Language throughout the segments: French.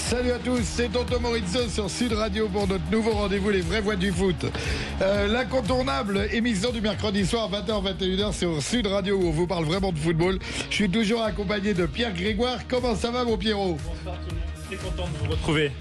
Salut à tous, c'est Tonton Maurizio sur Sud Radio pour notre nouveau rendez-vous Les Vraies Voix du Foot. L'incontournable émission du mercredi soir 20h-21h sur Sud Radio où on vous parle vraiment de football. Je suis toujours accompagné de Pierre Grégoire. Comment ça va mon Pierrot? Bonsoir tout le monde, très content de vous retrouver.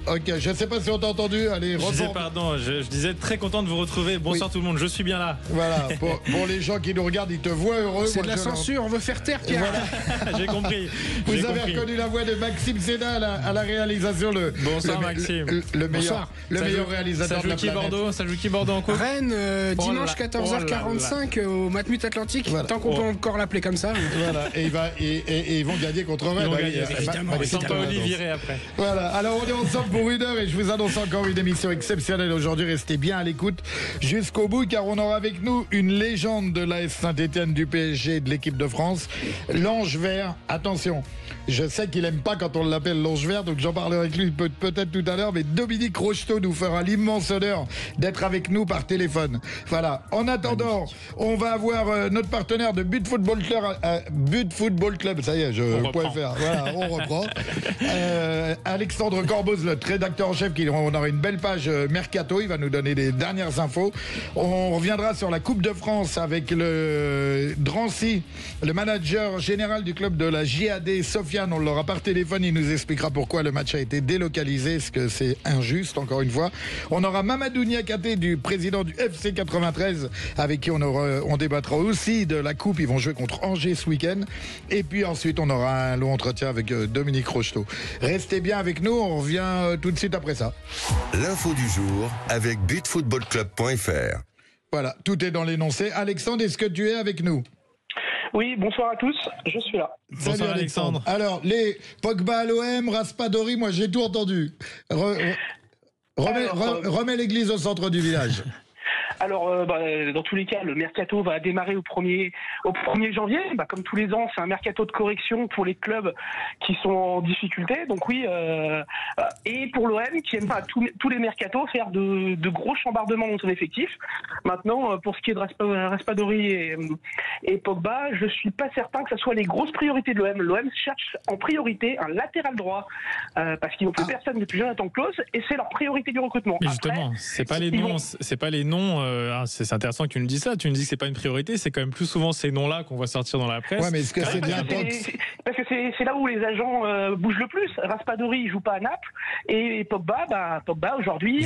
Ok, je ne sais pas si on t'a entendu. Allez, je disais très content de vous retrouver. Bonsoir tout le monde, je suis bien là. Voilà, pour les gens qui nous regardent, ils te voient heureux. C'est de la censure, on veut faire taire, Pierre. Voilà. J'ai compris. Vous avez reconnu la voix de Maxime Sénat à la réalisation. Bonsoir Maxime. Le meilleur réalisateur de la planète. Ça joue qui Bordeaux en coupe? Rennes, dimanche 14h45 au Matmut Atlantique. Voilà. Tant qu'on peut encore l'appeler comme ça. Voilà, et ils vont gagner contre Rennes. Évidemment. Olivier après. Voilà, alors on est ensemble pour une heure et je vous annonce encore une émission exceptionnelle aujourd'hui. Restez bien à l'écoute jusqu'au bout car on aura avec nous une légende de l'AS Saint-Etienne, du PSG et de l'équipe de France, l'Ange Vert. Attention, je sais qu'il aime pas quand on l'appelle l'Ange Vert, donc j'en parlerai avec lui peut-être tout à l'heure, mais Dominique Rocheteau nous fera l'immense honneur d'être avec nous par téléphone. Voilà, en attendant, on va avoir notre partenaire de But Football Club, ça y est, .fr. Voilà, on reprend. Alexandre Corboz, notre rédacteur en chef, on aura une belle page Mercato, il va nous donner les dernières infos. On reviendra sur la Coupe de France avec le Drancy, le manager général du club de la JAD, Sofiane. On l'aura par téléphone, il nous expliquera pourquoi le match a été délocalisé, est-ce que c'est injuste, encore une fois. On aura Mamadou Niakhaté, du président du FC 93, avec qui on débattra aussi de la Coupe. Ils vont jouer contre Angers ce week-end. Et puis ensuite, on aura un long entretien avec Dominique Rocheteau. Restez bien avec nous, on revient tout de suite après ça. L'info du jour avec butfootballclub.fr. Voilà, tout est dans l'énoncé. Alexandre, est-ce que tu es avec nous? Oui, bonsoir à tous, je suis là. Bonsoir Alexandre. Alors, les Pogba à l'OM, Raspadori, moi j'ai tout entendu. Remets l'église au centre du village. Alors, dans tous les cas, le mercato va démarrer au 1er janvier. Comme tous les ans, c'est un mercato de correction pour les clubs qui sont en difficulté. Donc oui, et pour l'OM qui aime pas tous les mercatos faire de gros chambardements dans son effectif. Maintenant, pour ce qui est de Raspadori et Pogba, je suis pas certain que ce soit les grosses priorités de l'OM. L'OM cherche en priorité un latéral droit parce qu'ils n'ont plus personne depuis Jonathan Klaus et c'est leur priorité du recrutement. Mais justement, après, c'est pas les noms. C'est intéressant que tu nous dises ça. Tu nous dis que c'est pas une priorité. C'est quand même plus souvent ces noms-là qu'on va sortir dans la presse. Ouais, mais est-ce que c'est bien parce que c'est là où les agents bougent le plus. Raspadori, il joue pas à Naples et Pogba, aujourd'hui, il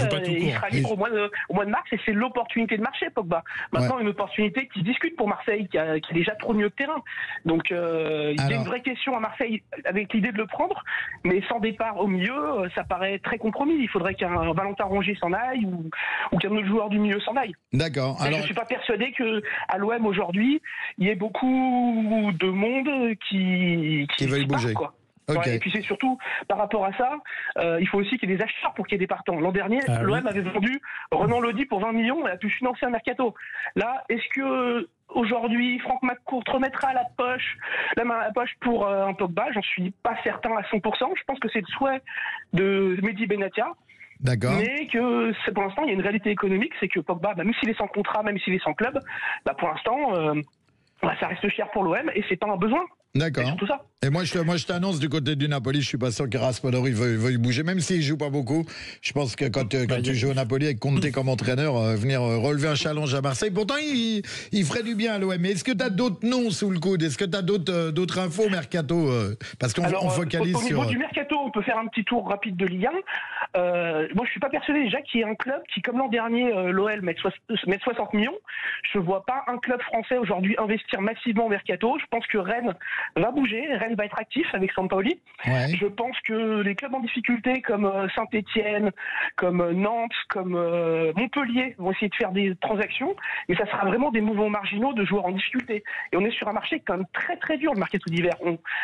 sera libre au mois de mars et c'est l'opportunité de marché. Pogba. Maintenant, une opportunité qui se discute pour Marseille, qui a déjà trop de milieu de terrain. Donc, il y a une vraie question à Marseille avec l'idée de le prendre, mais sans départ au milieu, ça paraît très compromis. Il faudrait qu'un Valentin Rongier s'en aille ou qu'un autre joueur du milieu s'en aille. D'accord. Alors, je suis pas persuadé que à l'OM aujourd'hui, il y ait beaucoup de monde qui veulent bouger. Quoi. Okay. Ouais, et puis c'est surtout par rapport à ça, il faut aussi qu'il y ait des acheteurs pour qu'il y ait des partants. L'an dernier, l'OM avait vendu Renan Lodi pour 20 millions et a pu financer un mercato. Là, est-ce que aujourd'hui Franck McCourt remettra la main à la poche pour un Pogba? J'en suis pas certain à 100%. Je pense que c'est le souhait de Mehdi Benatia. D'accord. Mais que pour l'instant, il y a une réalité économique, c'est que Pogba, même s'il est sans contrat, même s'il est sans club, pour l'instant, ça reste cher pour l'OM et c'est pas un besoin. D'accord. C'est surtout ça. Et moi, je t'annonce du côté du Napoli, je suis pas sûr que Raspadori veuille bouger, même s'il joue pas beaucoup. Je pense que quand tu joues au Napoli avec Conte comme entraîneur, venir relever un challenge à Marseille, pourtant il ferait du bien à l'OM. Mais est-ce que tu as d'autres noms sous le coude? Est-ce que tu as d'autres infos mercato? Parce qu'on focalise sur. Au niveau du mercato, on peut faire un petit tour rapide de Ligue 1. Moi, je suis pas persuadé déjà qu'il y ait un club qui, comme l'an dernier, l'OL met 60 millions. Je vois pas un club français aujourd'hui investir massivement au mercato. Je pense que Rennes va bouger, Rennes va être actif avec Sampaoli. Ouais. Je pense que les clubs en difficulté comme Saint-Etienne, comme Nantes, comme Montpellier vont essayer de faire des transactions, mais ça sera vraiment des mouvements marginaux de joueurs en difficulté. Et on est sur un marché quand même très très dur, le mercato d'hiver.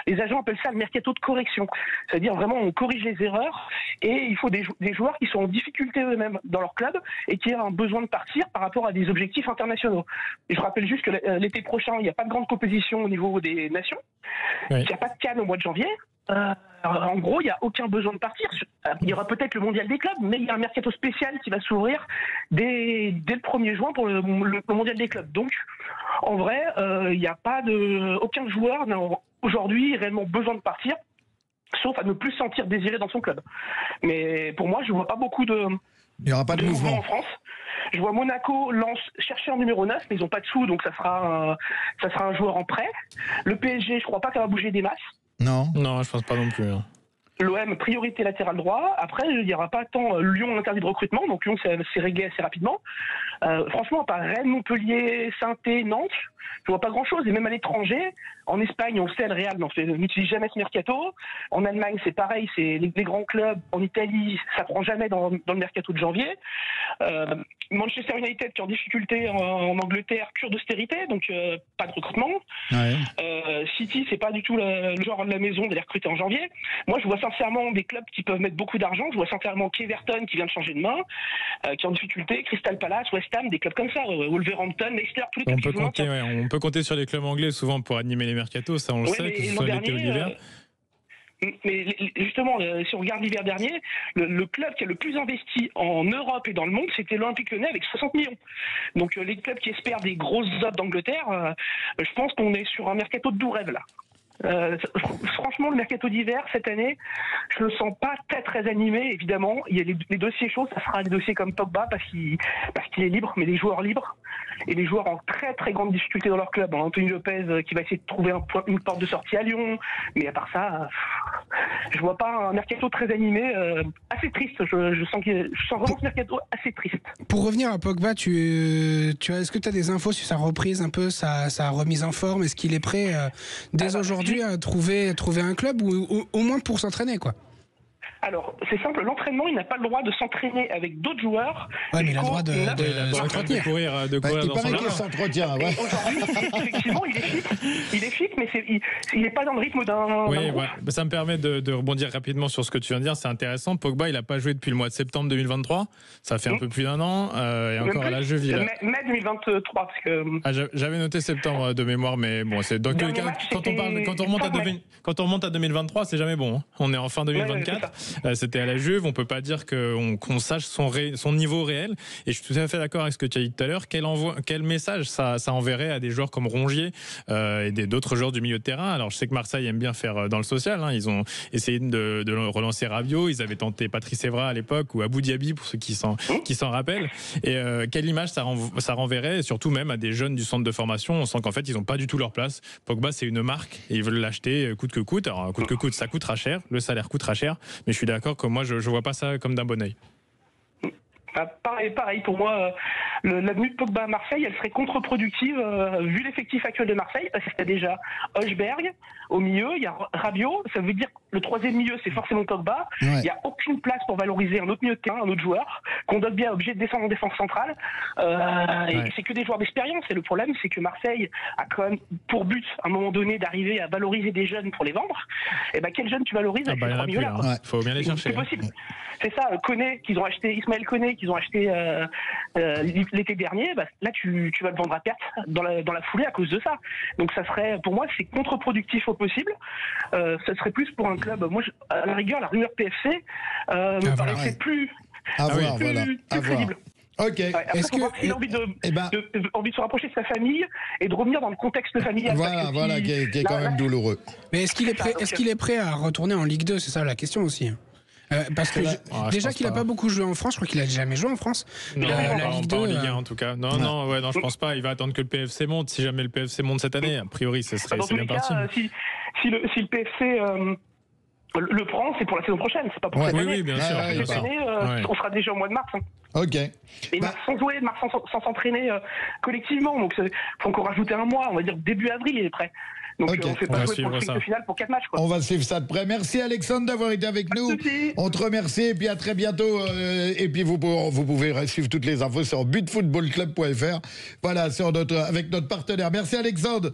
Les agents appellent ça le mercato de correction. C'est-à-dire vraiment on corrige les erreurs et il faut des joueurs qui sont en difficulté eux-mêmes dans leur club et qui ont un besoin de partir par rapport à des objectifs internationaux. Et je rappelle juste que l'été prochain, il n'y a pas de grande compétition au niveau des nations. Oui. Il n'y a pas de Cannes au mois de janvier. En gros, il n'y a aucun besoin de partir. Il y aura peut-être le mondial des clubs, mais il y a un mercato spécial qui va s'ouvrir dès le 1er juin pour le mondial des clubs. Donc, en vrai, il n'y a pas aucun joueur n'a aujourd'hui réellement besoin de partir. sauf à ne plus se sentir désiré dans son club. Mais pour moi, je vois pas beaucoup de... Il n'y aura pas de mouvement en France. Je vois Monaco chercher un numéro 9, mais ils n'ont pas de sous, donc ça sera un joueur en prêt. Le PSG, je crois pas qu'elle va bouger des masses. Non, je pense pas non plus. Hein. L'OM, priorité latéral droit. Après, il n'y aura pas tant Lyon interdit de recrutement, donc Lyon c'est réglé assez rapidement. Franchement, à part Rennes, Montpellier, Saint-Étienne, Nantes, je vois pas grand-chose. Et même à l'étranger, en Espagne, on sait, le Real n'utilise jamais ce mercato. En Allemagne, c'est pareil, c'est les grands clubs. En Italie, ça prend jamais dans le mercato de janvier. Manchester United qui est en difficulté en Angleterre, cure d'austérité, donc pas de recrutement. ouais. City, c'est pas du tout le genre de la maison d'aller recruter en janvier. Moi, je vois sincèrement des clubs qui peuvent mettre beaucoup d'argent. Je vois sincèrement Everton qui vient de changer de main, qui est en difficulté, Crystal Palace, West Ham, des clubs comme ça, Wolverhampton, Leicester, tous les clubs qui jouent. On peut compter sur les clubs anglais souvent pour animer les mercatos, ça on le sait, que ce soit l'été ou l'hiver. Mais justement, si on regarde l'hiver dernier, le club qui a le plus investi en Europe et dans le monde, c'était l'Olympique Lyonnais avec 60 millions. Donc les clubs qui espèrent des grosses offres d'Angleterre, je pense qu'on est sur un mercato de doux rêve là. Franchement, le mercato d'hiver cette année, je le sens pas très animé. Évidemment, il y a les dossiers chauds, ça sera des dossiers comme Pogba parce qu'il est libre, mais les joueurs libres et les joueurs en très grande difficulté dans leur club. Anthony Lopez qui va essayer de trouver une porte de sortie à Lyon, mais à part ça, je vois pas un mercato très animé, assez triste. Je sens vraiment ce mercato assez triste. Pour revenir à Pogba, est-ce que tu as des infos sur sa reprise un peu, sa remise en forme? Est-ce qu'il est prêt dès aujourd'hui à trouver un club ou au moins pour s'entraîner, quoi? Alors, c'est simple, l'entraînement, il n'a pas le droit de s'entraîner avec d'autres joueurs. Ouais, mais il a le droit de courir de courir dans son Il paraît qu'il s'entretient, ouais. Aujourd'hui, effectivement, il est fit, mais il n'est pas dans le rythme d'un Oui, groupe. ouais. Ça me permet de rebondir rapidement sur ce que tu viens de dire, c'est intéressant. Pogba, il n'a pas joué depuis le mois de septembre 2023, ça fait un peu plus d'un an, et encore à la Jeville. Mai 2023, parce que... J'avais noté septembre de mémoire, mais bon, c'est dans quel cas, quand on remonte à 2023, c'est jamais bon. Hein. On est en fin 2024. Ouais, c'était à la Juve, on peut pas dire qu'on sache son niveau réel. Et je suis tout à fait d'accord avec ce que tu as dit tout à l'heure. Quel message ça enverrait à des joueurs comme Rongier et d'autres joueurs du milieu de terrain. Alors je sais que Marseille aime bien faire dans le social. Hein. Ils ont essayé de relancer Rabiot. Ils avaient tenté Patrice Evra à l'époque ou Abou Diaby pour ceux qui s'en rappellent. Et quelle image ça renverrait, et surtout même à des jeunes du centre de formation. On sent qu'en fait ils n'ont pas du tout leur place. Pogba c'est une marque et ils veulent l'acheter coûte que coûte. Alors coûte que coûte, ça coûtera cher. Le salaire coûtera cher. Mais je suis d'accord que moi je vois pas ça comme d'un bon oeil. Pareil pour moi, l'avenue de Pogba à Marseille, elle serait contre-productive vu l'effectif actuel de Marseille, parce qu'il y a déjà Højbjerg au milieu, il y a Rabiot, ça veut dire le troisième milieu c'est forcément Pogba, il n'y a aucune place pour valoriser un autre milieu de terrain, un autre joueur, qu'on doit bien obligé de descendre en défense centrale, et c'est que des joueurs d'expérience, et le problème c'est que Marseille a quand même pour but à un moment donné d'arriver à valoriser des jeunes pour les vendre, et ben quel jeune tu valorises avec ces trois milieux-là, hein. Faut bien les chercher. C'est possible. C'est ça, Ismaël Koné qu'ils ont acheté l'été dernier, bah, là tu vas le vendre à perte dans la foulée à cause de ça. Donc ça serait, pour moi, c'est contre-productif au possible. Ça serait plus pour un club. Moi, à la rigueur, la rumeur PFC me paraissait plus crédible. Ok. Ouais, est-ce qu'il a envie de se rapprocher de sa famille et de revenir dans le contexte familial? Voilà, qui est quand même douloureux. Mais est-ce qu'il est prêt à retourner en Ligue 2? C'est ça la question aussi. Parce que déjà qu'il n'a pas beaucoup joué en France, je crois qu'il a jamais joué en France. Non, la Ligue 2, pas en Ligue 1 en tout cas. Non, je pense pas. Il va attendre que le PFC monte. Si jamais le PFC monte cette année, a priori, c'est bien parti. Si le PFC le prend, c'est pour la saison prochaine, c'est pas pour cette année. Oui, bien sûr. Cette année, on sera déjà au mois de mars. Hein. Ok. Et mars sans jouer, mars sans s'entraîner collectivement. Donc, il faut encore rajouter un mois. On va dire début avril, il est prêt. Donc on ne fait pas jouer pour le strict final pour 4 matchs. Quoi. On va suivre ça de près. Merci Alexandre d'avoir été avec nous. On te remercie et puis à très bientôt. Et puis vous pouvez suivre toutes les infos sur butfootballclub.fr. Voilà, avec notre partenaire. Merci Alexandre.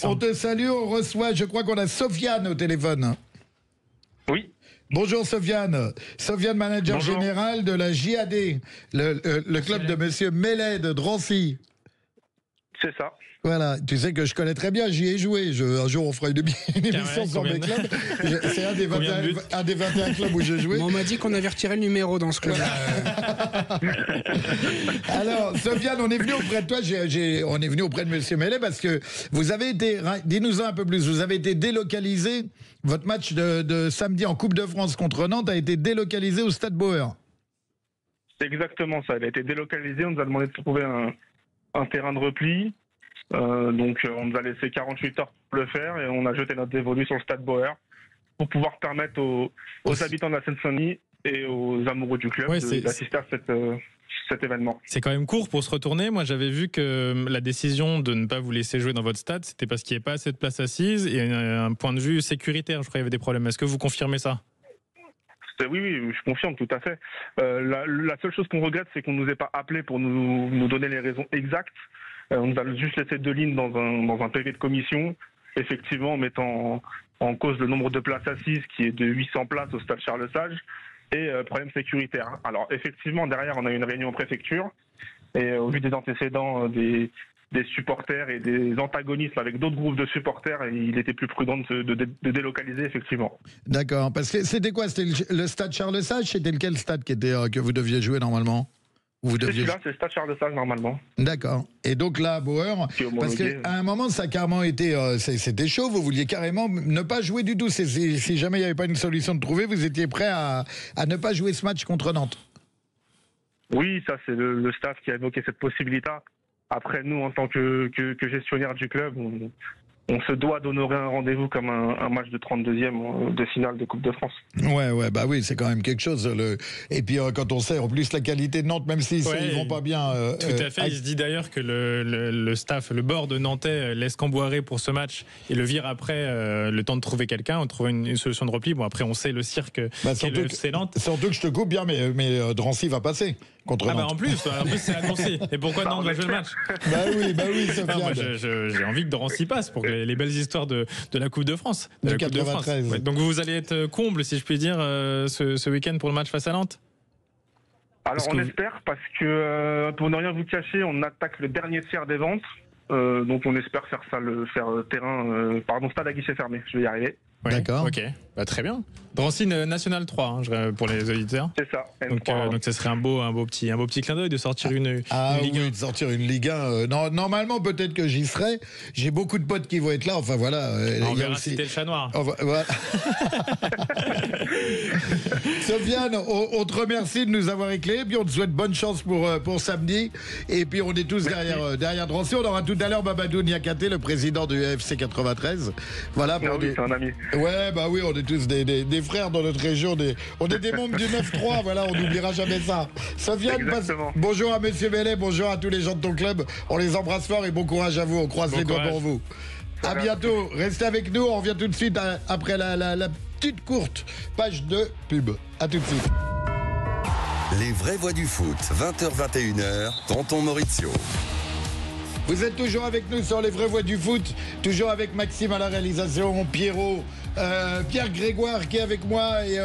On te salue, on reçoit, je crois qu'on a Sofiane au téléphone. Oui. Bonjour Sofiane. Sofiane, manager général de la JAD, le club de Monsieur Mellet de Drancy. C'est ça. Voilà, tu sais que je connais très bien, j'y ai joué. Un jour, on fera une émission sur mes clubs. C'est un des 21 clubs où j'ai joué. Bon, on m'a dit qu'on avait retiré le numéro dans ce club. Alors, Sofiane, on est venu auprès de toi, on est venu auprès de Monsieur Mellet parce que vous avez été, dis-nous un peu plus, vous avez été délocalisé, votre match de samedi en Coupe de France contre Nantes a été délocalisé au Stade Bauer. C'est exactement ça. Il a été délocalisé. On nous a demandé de trouver un terrain de repli. Donc, on nous a laissé 48 heures pour le faire et on a jeté notre dévolu sur le Stade Bauer pour pouvoir permettre aux habitants de la Seine-Saint-Denis et aux amoureux du club d'assister à cet événement. C'est quand même court pour se retourner. Moi, j'avais vu que la décision de ne pas vous laisser jouer dans votre stade, c'était parce qu'il n'y avait pas assez de place assise et un point de vue sécuritaire. Je crois qu'il y avait des problèmes. Est-ce que vous confirmez ça ? Oui, je confirme tout à fait. La seule chose qu'on regrette, c'est qu'on ne nous ait pas appelé pour nous donner les raisons exactes. On nous a juste laissé 2 lignes dans un PV de commission, effectivement en mettant en cause le nombre de places assises qui est de 800 places au stade Charles-Sage et problème sécuritaire. Alors effectivement, derrière, on a eu une réunion en préfecture et au vu des antécédents des supporters et des antagonismes avec d'autres groupes de supporters, il était plus prudent de délocaliser, effectivement. D'accord, parce que c'était quoi? C'était le stade Charles-Sage? C'était lequel stade que vous deviez jouer normalement? C'est celui-là, c'est le stade Charles-Sage normalement. D'accord. Et donc là, Bauer, parce qu'à un moment, ça a carrément été, c'était chaud, vous vouliez carrément ne pas jouer du tout. Si jamais il n'y avait pas une solution de trouver, vous étiez prêt à ne pas jouer ce match contre Nantes. Oui, ça c'est le staff qui a évoqué cette possibilité. Après, nous, en tant que gestionnaire du club, on se doit d'honorer un rendez-vous comme un match de 32e de finale de Coupe de France. Ouais, bah oui, c'est quand même quelque chose. Et puis quand on sait en plus la qualité de Nantes, même s'ils ils vont pas bien. Tout à fait. Il se dit d'ailleurs que le staff, le board de Nantais laisse Camboiré pour ce match et le vire après le temps de trouver quelqu'un, on trouve une solution de repli. Bon, après, on sait le cirque qu'est le FC Nantes. Surtout que je te coupe bien, mais Drancy va passer. Contre Nantes. En plus c'est à Drancy. Et pourquoi Nantes va jouer le match? Bah oui, Sofiane. Moi, j'ai envie que Drancy passe pour que les belles histoires de la Coupe de France. De 93. Ouais, donc vous allez être comble, si je puis dire, ce week-end pour le match face à Nantes? Alors on espère, parce que pour ne rien vous cacher, on attaque le dernier tiers des ventes. Donc on espère faire stade à guichet fermé. Je vais y arriver. Oui, d'accord. Ok, bah, très bien. Drancy National 3 pour les auditeurs. C'est ça. Donc ça serait un beau petit clin d'œil de sortir une Ligue 1. Oui, de sortir une Ligue 1. Normalement, peut-être que j'y serai. J'ai beaucoup de potes qui vont être là. Enfin voilà. On verra si t'es le chat noir. Voilà. Sofiane, on te remercie de nous avoir éclairés. Puis on te souhaite bonne chance pour samedi. Et puis on est tous derrière Drancy. On aura tout à l'heure Mamadou Niakate, le président du FC 93. Voilà. C'est un ami. Ouais, bah oui, on est tous des frères dans notre région. On est des membres du 9-3, voilà, on n'oubliera jamais ça. Sofiane, bonjour à Monsieur Mellet, bonjour à tous les gens de ton club. On les embrasse fort et bon courage à vous. On croise les doigts pour vous. À bientôt. Restez avec nous. On revient tout de suite après la petite courte page de pub. À tout de suite. Les vraies voix du foot, 20h-21h, Tonton Maurizio. Vous êtes toujours avec nous sur les vraies voix du foot, toujours avec Maxime à la réalisation, Pierrot, Pierre Grégoire qui est avec moi et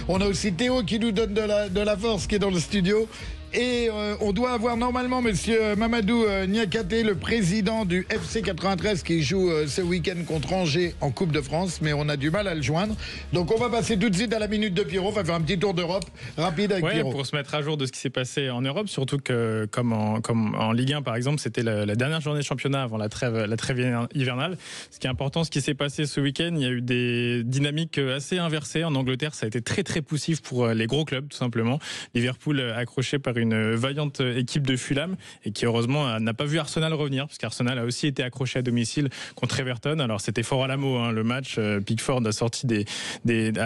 on a aussi Théo qui nous donne de la force qui est dans le studio. Et on doit avoir normalement monsieur Mamadou Niakate, le président du FC 93 qui joue ce week-end contre Angers en Coupe de France, mais on a du mal à le joindre. Donc on va passer tout de suite à la minute de Pierrot, on va faire un petit tour d'Europe rapide avec Pierrot. Pour se mettre à jour de ce qui s'est passé en Europe, surtout que comme en Ligue 1 par exemple, c'était la dernière journée de championnat avant la trêve hivernale. Ce qui est important, ce qui s'est passé ce week-end, il y a eu des dynamiques assez inversées. En Angleterre, ça a été très très poussif pour les gros clubs tout simplement. Liverpool accroché par une vaillante équipe de Fulham et qui heureusement n'a pas vu Arsenal revenir, parce qu'Arsenal a aussi été accroché à domicile contre Everton. Alors c'était fort à la mot le match. Pickford a sorti des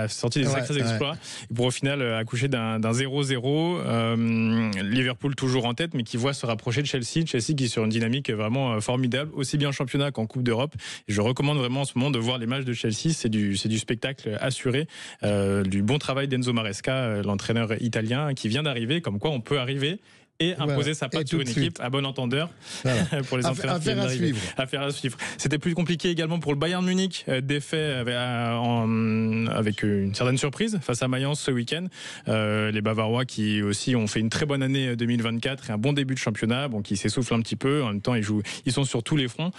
sacrés exploits et pour au final accoucher d'un 0-0. Liverpool toujours en tête mais qui voit se rapprocher de Chelsea qui est sur une dynamique vraiment formidable, aussi bien en championnat qu'en Coupe d'Europe. Et je recommande vraiment en ce moment de voir les matchs de Chelsea. C'est du spectacle assuré, du bon travail d'Enzo Maresca, l'entraîneur italien qui vient d'arriver. Comme quoi on peut arriver et imposer sa Et patte tout sur de une suite. équipe à bon entendeur pour les entraîneurs qui viennent d'arriver. Affaire à suivre. C'était plus compliqué également pour le Bayern Munich, défait avec une certaine surprise face à Mayence ce week-end. Les Bavarois qui aussi ont fait une très bonne année 2024 et un bon début de championnat, bon, qui s'essoufflent un petit peu. En même temps, ils sont sur tous les fronts.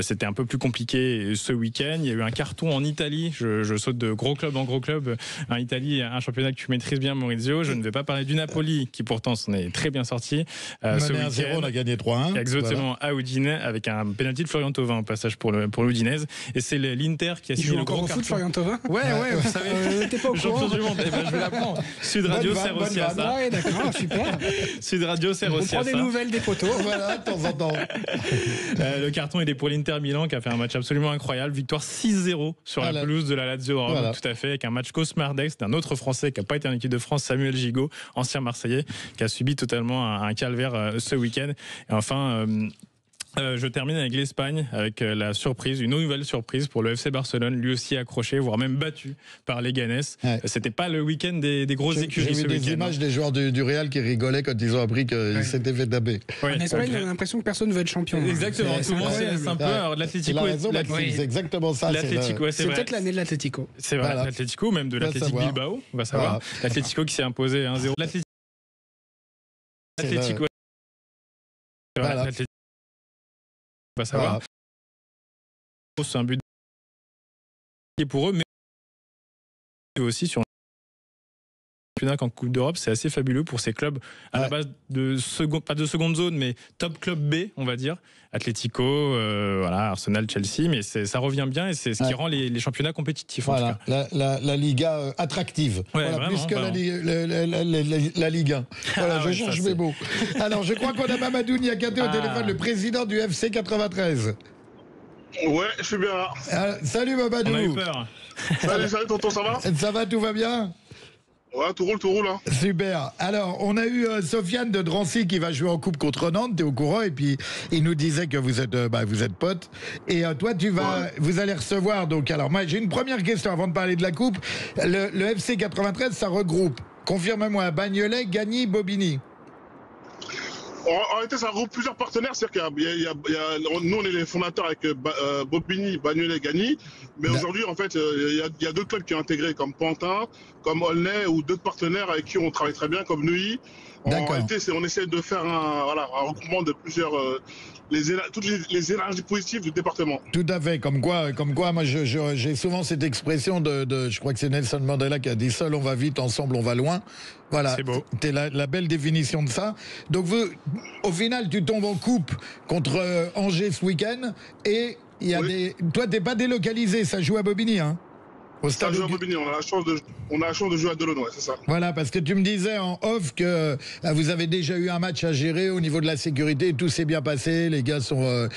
C'était un peu plus compliqué ce week-end. Il y a eu un carton en Italie. Je saute de gros club en gros club. En Italie, un championnat que tu maîtrises bien, Maurizio. Je ne vais pas parler du Napoli, qui pourtant s'en est très bien sorti. Ce week-end, on a gagné 3-1. Exactement, à Udine, avec un penalty de Florian Thauvin au passage pour l'Udinese. Et c'est l'Inter qui a signé le gros carton. Florian Thauvin. Ouais, vous savez. T'es pas au courant. Du monde. Je vous l'apprends. Sud Radio sert aussi à ça. Ouais, d'accord, super. Sud Radio sert aussi à ça. On prend des nouvelles des poteaux. Voilà, de temps en temps. Le carton, il est pour l'Inter Milan, qui a fait un match absolument incroyable. Victoire 6-0 sur la pelouse de la Lazio Rome. Voilà. Tout à fait, avec un match cauchemardesque d'un autre Français qui n'a pas été en équipe de France, Samuel Gigot, ancien Marseillais, qui a subi totalement un calvaire ce week-end. Et enfin, je termine avec l'Espagne, avec la surprise, une nouvelle surprise pour le FC Barcelone, lui aussi accroché, voire même battu par les Ganes. Ouais. C'était pas le week-end des grosses écuries. J'ai vu des images des joueurs du Real qui rigolaient quand ils ont appris qu'ils s'étaient fait taper. En Espagne, on a l'impression que personne ne veut être champion. Exactement, tout le monde c'est un peu. Alors, l'Atlético, c'est exactement ça. C'est peut-être l'année de l'Atlético. C'est vrai, l'Atlético, même de l'Atlético Bilbao, on va savoir. L'Atlético qui s'est imposé 1-0. L'Atlético. On va savoir. C'est un but pour eux, mais aussi sur un championnat qu'en Coupe d'Europe, c'est assez fabuleux pour ces clubs à la base de pas de seconde zone, mais top club B, on va dire. Atlético, Arsenal, Chelsea, mais ça revient bien et c'est ce qui rend les championnats compétitifs. Voilà, en tout cas. La Liga attractive, vraiment, plus que la Ligue 1. Voilà, je cherche mes mots. Alors, je crois qu'on a Mamadou Niakaté au téléphone, le président du FC 93. Ouais, je suis bien là. Salut Mamadou. On a eu peur. Salut tonton, ça va ? Ça va, tout va bien ? Ouais, tout roule hein. Super. Alors, on a eu Sofiane de Drancy qui va jouer en coupe contre Nantes, t'es au courant, et puis il nous disait que vous êtes potes. Et toi, vous allez recevoir, donc, alors moi, j'ai une première question avant de parler de la coupe. Le FC 93, ça regroupe, confirme-moi, Bagnolet, Gagny, Bobigny. En réalité, ça regroupe plusieurs partenaires. C'est-à-dire nous, on est les fondateurs avec Bobigny, Bagnolet, Gagny. Mais aujourd'hui, en fait, il y a d'autres clubs qui ont intégré, comme Pantin, comme Aulnay, ou d'autres partenaires avec qui on travaille très bien, comme Neuilly. En réalité, on essaie de faire un regroupement de plusieurs... toutes les énergies positives du département. Tout à fait. Comme quoi moi, j'ai souvent cette expression je crois que c'est Nelson Mandela qui a dit « Seul on va vite, ensemble on va loin ». Voilà, c'est la belle définition de ça. Donc, au final, tu tombes en coupe contre Angers ce week-end et il y a toi, t'es pas délocalisé, ça joue à Bobigny, hein? Ça joue à Bobigny, on a la chance de jouer à Delaune, c'est ça. Voilà, parce que tu me disais en off que vous avez déjà eu un match à gérer au niveau de la sécurité, tout s'est bien passé, les gars sont...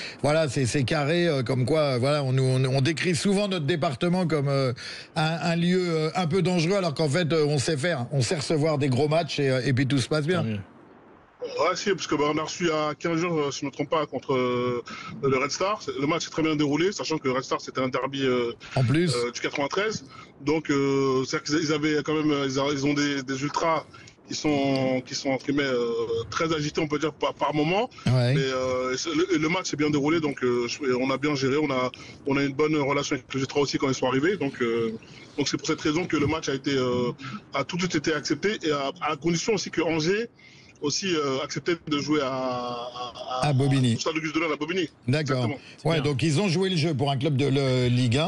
c'est carré, comme quoi, on décrit souvent notre département comme un lieu un peu dangereux, alors qu'en fait, on sait recevoir des gros matchs et puis tout se passe bien. Ouais, si, parce qu'on a reçu à 15 jours, si je ne me trompe pas, contre le Red Star. Le match s'est très bien déroulé, sachant que le Red Star, c'était un derby en plus du 93. Donc, c'est-à-dire qu'ils avaient quand même, ils ont des ultras qui sont entre guillemets très agités, on peut dire, par moment. Ouais. Mais le match s'est bien déroulé, donc on a bien géré. On a une bonne relation avec le G3 aussi quand ils sont arrivés. Donc c'est pour cette raison que le match a tout de suite été accepté, et à la condition aussi que Angers aussi accepté de jouer à Bobigny. Au stade Auguste Delon à Bobigny. D'accord. Ouais, donc ils ont joué le jeu pour un club de Ligue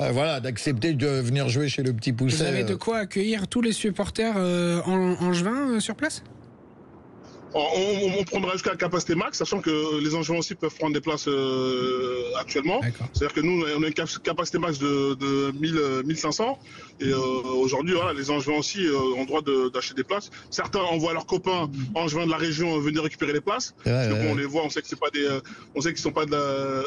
1. D'accepter de venir jouer chez le Petit Pousset. Vous avez de quoi accueillir tous les supporters angevins sur place ? On prendra jusqu'à la capacité max, sachant que les Angevins aussi peuvent prendre des places actuellement. C'est-à-dire que nous, on a une capacité max de 1500. Et aujourd'hui, les Angevins aussi ont droit d'acheter des places. Certains envoient leurs copains Angevins de la région venir récupérer les places. On les voit, on sait que qu'ils sont pas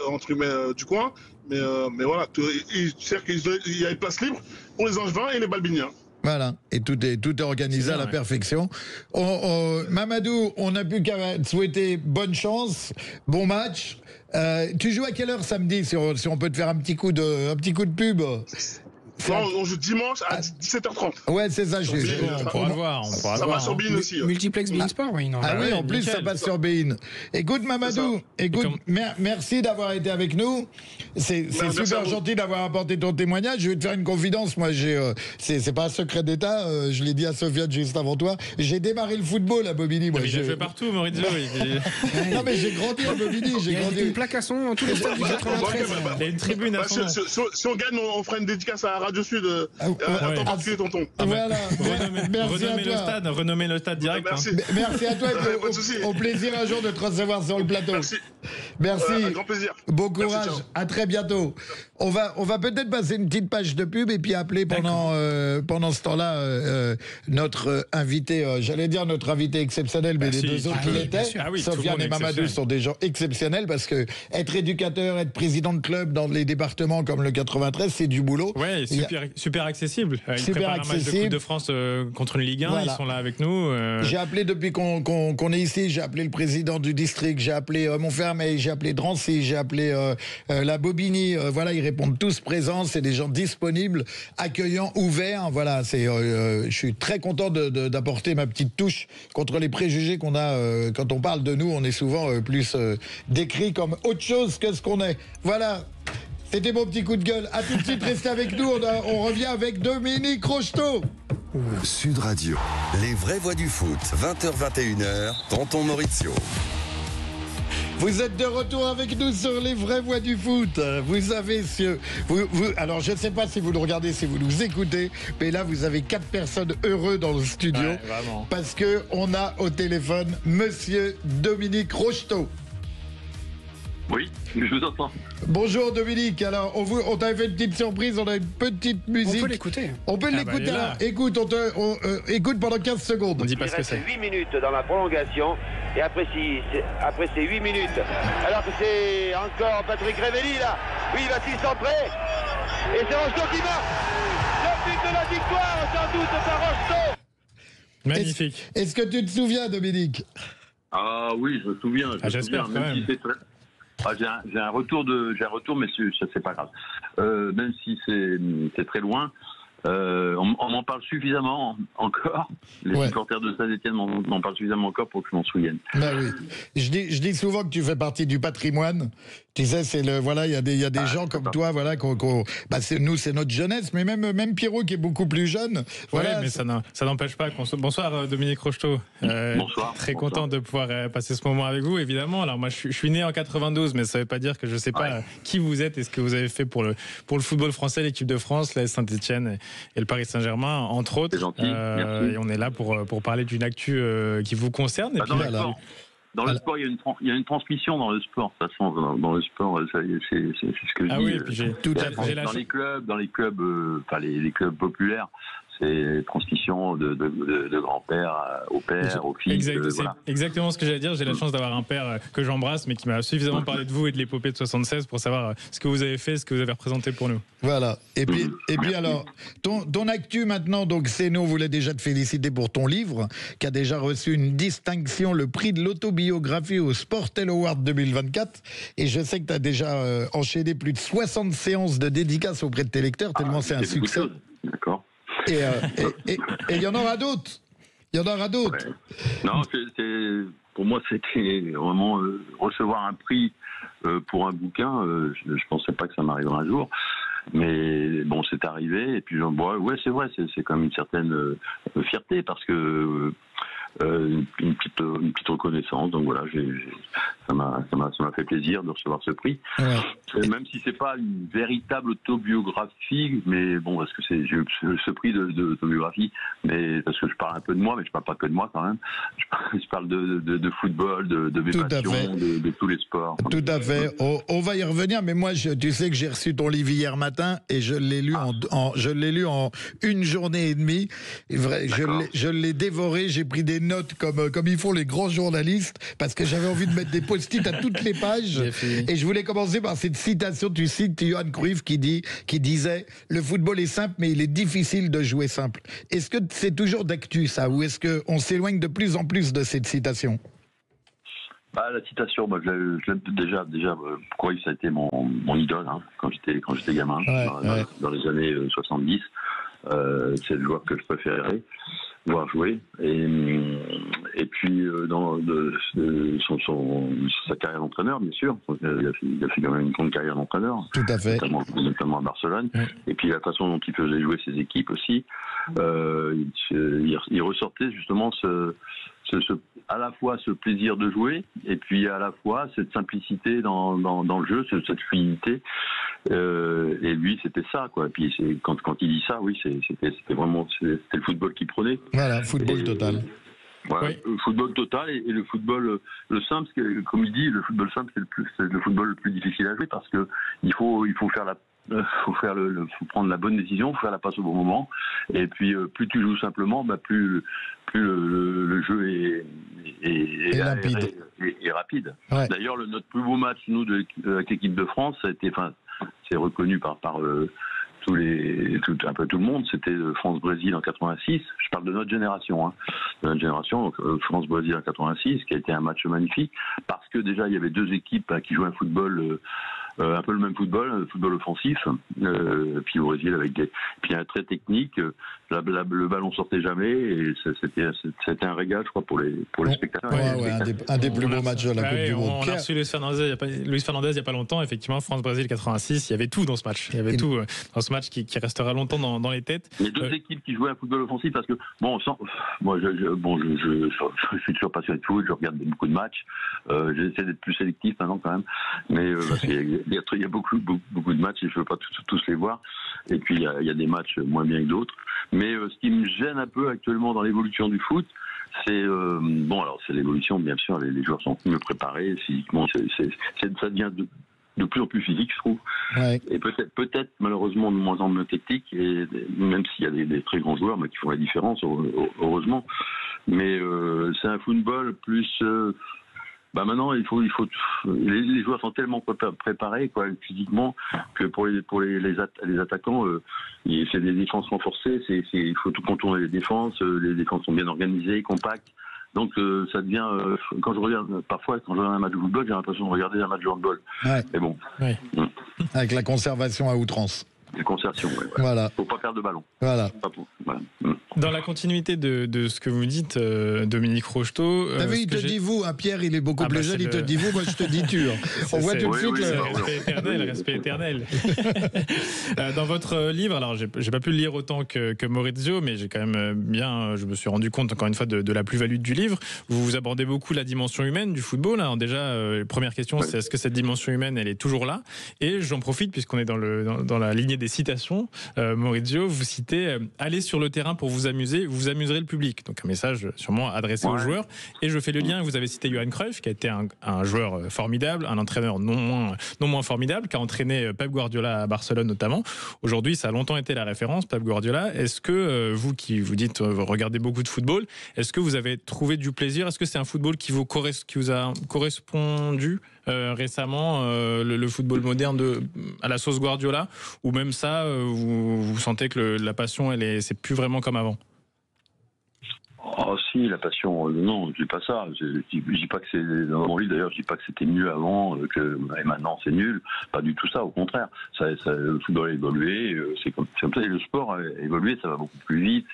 entre guillemets du coin. Mais voilà, c'est-à-dire qu'il y a des places libres pour les Angevins et les Balbiniens. Voilà, et tout est organisé à la perfection. Mamadou, on n'a plus qu'à te souhaiter bonne chance, bon match. Tu joues à quelle heure samedi, si on peut te faire un petit coup de pub? Non, on joue dimanche à 17h30. Ouais, c'est ça. On pourra voir. Ça va sur Bein aussi. Multiplex Bein Sport, oui. Non. Ah oui, en plus, ça passe sur Bein. Écoute, Mamadou, merci d'avoir été avec nous. C'est super gentil d'avoir apporté ton témoignage. Je vais te faire une confidence. Moi, c'est pas un secret d'État. Je l'ai dit à Sofiane juste avant toi. J'ai démarré le football à Bobigny. Moi, il a fait partout, Maurizio. Non, mais j'ai grandi à Bobigny. Il y a une plaque à son dans tous les stades du 93. Il y a une tribune à son nom. Si on gagne, on fera une dédicace à Radio Sud. À ton particulier, tonton. Voilà. Merci à toi. Renommer le stade direct. Merci à toi. Au plaisir un jour de te recevoir sur le plateau. Merci. Avec grand plaisir. Bon courage. À très bientôt. On va peut-être passer une petite page de pub et puis appeler pendant ce temps-là notre invité, j'allais dire notre invité exceptionnel, mais les deux autres qui l'étaient. Sofiane et Mamadou sont des gens exceptionnels parce que être éducateur, être président de club dans les départements comme le 93, c'est du boulot. Ouais, super accessible. Ils préparent un match de Coupe de France contre une Ligue 1, voilà. Ils sont là avec nous. J'ai appelé depuis qu'on est ici, j'ai appelé le président du district, j'ai appelé Montfermeil, j'ai appelé Drancy, j'ai appelé la Bobigny. Voilà, ils répondent tous présents, c'est des gens disponibles, accueillants, ouverts. Voilà, je suis très content d'apporter ma petite touche contre les préjugés qu'on a quand on parle de nous. On est souvent plus décrit comme autre chose que ce qu'on est. Voilà. C'était mon petit coup de gueule. À tout de suite, restez avec nous. On revient avec Dominique Rocheteau. Sud Radio, les vraies voix du foot, 20h-21h, tonton Maurizio. Vous êtes de retour avec nous sur les vraies voix du foot. Vous avez alors je ne sais pas si vous nous regardez, si vous nous écoutez, mais là vous avez 4 personnes heureuses dans le studio, parce que on a au téléphone Monsieur Dominique Rocheteau. Oui, je vous entends. Bonjour Dominique, alors on t'avait fait une petite surprise, on a une petite musique. On peut l'écouter. On peut l'écouter, alors écoute, écoute pendant 15 secondes. On dit pas ce que c'est. 8 minutes dans la prolongation, et après ces 8 minutes, alors que c'est encore Patrick Révelli là, oui, va-t-il centrer? Et c'est Rocheteau qui marque le but de la victoire, sans doute par Rocheteau. Magnifique. Est-ce que tu te souviens, Dominique? Ah oui, je me souviens. J'espère quand même. J'ai un retour, mais c'est pas grave. Même si c'est très loin, on m'en parle suffisamment encore. Les supporters de Saint-Étienne m'en parlent suffisamment encore pour que je m'en souvienne. Bah oui. Je dis souvent que tu fais partie du patrimoine. Tu sais, il y a des gens comme toi, voilà, nous c'est notre jeunesse, mais même Pierrot qui est beaucoup plus jeune. Voilà, mais ça n'empêche pas qu'on Bonsoir Dominique Rocheteau. Bonsoir. Très content de pouvoir passer ce moment avec vous, évidemment. Alors moi je suis né en 92, mais ça ne veut pas dire que je ne sais pas qui vous êtes et ce que vous avez fait pour le football français, l'équipe de France, la Saint-Étienne et le Paris Saint-Germain, entre autres. C'est gentil, merci. Et on est là pour parler d'une actu qui vous concerne. Et puis, dans le sport, il y a une transmission dans le sport. De toute façon, dans le sport, c'est ce que je dis. Oui, et puis dans les clubs, les clubs populaires, c'est transmission de grand-père au père, au fils. C'est exactement ce que j'allais dire. J'ai la chance d'avoir un père que j'embrasse, mais qui m'a suffisamment parlé de vous et de l'épopée de 76 pour savoir ce que vous avez fait, ce que vous avez représenté pour nous. Voilà. Et puis alors, ton actu maintenant, donc c'est nous, on voulait déjà te féliciter pour ton livre, qui a déjà reçu une distinction, le prix de l'autobiographie au Sportel Award 2024. Et je sais que tu as déjà enchaîné plus de 60 séances de dédicaces auprès de tes lecteurs, tellement c'est un succès. D'accord. Et il y en aura d'autres. Il y en aura d'autres. Ouais. Non, pour moi, c'était vraiment recevoir un prix pour un bouquin. Je ne pensais pas que ça m'arriverait un jour. Mais bon, c'est arrivé. Et puis, c'est vrai, c'est quand même une certaine fierté parce que une petite reconnaissance. Donc voilà, ça m'a fait plaisir de recevoir ce prix. Ouais. Même si c'est pas une véritable autobiographie, mais bon, parce que j'ai eu ce prix d'autobiographie, mais parce que je parle un peu de moi, mais je parle pas que de moi quand même. Je parle de football, de mes passions, de tous les sports. Tout à fait. On va y revenir, mais moi, tu sais que j'ai reçu ton livre hier matin et je l'ai lu en une journée et demie. Je l'ai dévoré. J'ai pris des notes comme ils font les grands journalistes, parce que j'avais envie de mettre des post-it à toutes les pages. Et je voulais commencer par cette citation. Tu cites Johan Cruyff qui disait « Le football est simple, mais il est difficile de jouer simple ». Est-ce que c'est toujours d'actu, ça, ou est-ce qu'on s'éloigne de plus en plus de cette citation ? La citation, moi, je l'aime déjà. Cruyff, ça a été mon idole quand j'étais gamin, dans les années 70. C'est le joueur que je préférais voir jouer. Et puis dans sa carrière d'entraîneur, bien sûr, il a fait quand même une grande carrière d'entraîneur. Tout à fait. Notamment à Barcelone. Et puis la façon dont il faisait jouer ses équipes aussi, il ressortait justement à la fois ce plaisir de jouer et puis à la fois cette simplicité dans le jeu, cette fluidité. Et lui, c'était ça, quoi. Et puis quand il dit ça, oui, c'était vraiment le football qu'il prenait. Voilà, football total. Voilà, oui. Le football total et le football le simple, comme il dit, le football simple, c'est le football le plus difficile à jouer parce que il faut faire faut prendre la bonne décision, faut faire la passe au bon moment. Et puis plus tu joues simplement, plus le jeu est rapide. Et rapide. Ouais. D'ailleurs, notre plus beau match, nous, avec l'équipe de France, c'est reconnu par un peu tout le monde, c'était France-Brésil en 86. Je parle de notre génération, France-Brésil en 86, qui a été un match magnifique, parce que déjà il y avait deux équipes qui jouaient un football, un peu le même football offensif, puis au Brésil puis un très technique. Le ballon sortait jamais et c'était un régal, je crois, pour les spectateurs. Un des plus beaux matchs de la Coupe du Monde. On a reçu Luis Fernandez il n'y a pas longtemps. Effectivement, France-Brésil 86, il y avait tout dans ce match. Il y avait tout dans ce match qui restera longtemps dans les têtes. Les deux équipes qui jouaient un football offensif, parce que moi je suis toujours passionné de foot, je regarde beaucoup de matchs. J'essaie d'être plus sélectif maintenant quand même, mais parce qu'il y a beaucoup de matchs et je veux pas tous les voir. Et puis il y a des matchs moins bien que d'autres. Mais ce qui me gêne un peu actuellement dans l'évolution du foot, c'est c'est l'évolution, bien sûr. Les joueurs sont mieux préparés physiquement. Ça devient de plus en plus physique, je trouve. Ouais. Et peut-être malheureusement de moins en moins technique. Et même s'il y a des très grands joueurs, mais qui font la différence, heureusement. Mais c'est un football plus. Maintenant, les joueurs sont tellement préparés, quoi, physiquement, que pour les attaquants, c'est des défenses renforcées. Il faut tout contourner les défenses. Les défenses sont bien organisées, compactes. Donc ça devient. Quand je regarde un match de football, j'ai l'impression de regarder un match de handball. Ouais. Mais bon. Ouais. Avec la conservation à outrance. La conservation, ouais. Voilà. Faut pas perdre de ballon. Voilà. Voilà. Dans la continuité de ce que vous dites, Dominique Rocheteau. T'as vu, il te dit vous, Pierre, il est beaucoup plus jeune, il te dit vous, moi je te dis tu. On voit tout de suite le respect éternel. Dans votre livre, alors j'ai pas pu le lire autant que Maurizio, mais j'ai quand même je me suis rendu compte encore une fois de la plus-value du livre. Vous abordez beaucoup la dimension humaine du football. Alors déjà, première question, c'est est-ce que cette dimension humaine, elle est toujours là? Et j'en profite puisqu'on est dans la lignée des citations. Maurizio, vous citez allez sur le terrain pour vous amuser, vous amuserez le public. Donc un message sûrement adressé aux joueurs. Et je fais le lien, vous avez cité Johan Cruyff, qui a été un joueur formidable, un entraîneur non moins formidable, qui a entraîné Pep Guardiola à Barcelone notamment. Aujourd'hui, ça a longtemps été la référence, Pep Guardiola. Est-ce que vous qui vous dites vous regardez beaucoup de football, est-ce que vous avez trouvé du plaisir? Est-ce que c'est un football qui vous a correspondu récemment, le football moderne à la sauce Guardiola, ou même ça, vous sentez que la passion, c'est plus vraiment comme avant? Oh si, la passion, non, je dis pas ça. Je dis pas que c'est dans mon livre d'ailleurs, je dis pas que c'était mieux avant, et maintenant c'est nul. Pas du tout ça, au contraire. Le football a évolué, c'est comme ça. Et le sport a évolué, ça va beaucoup plus vite,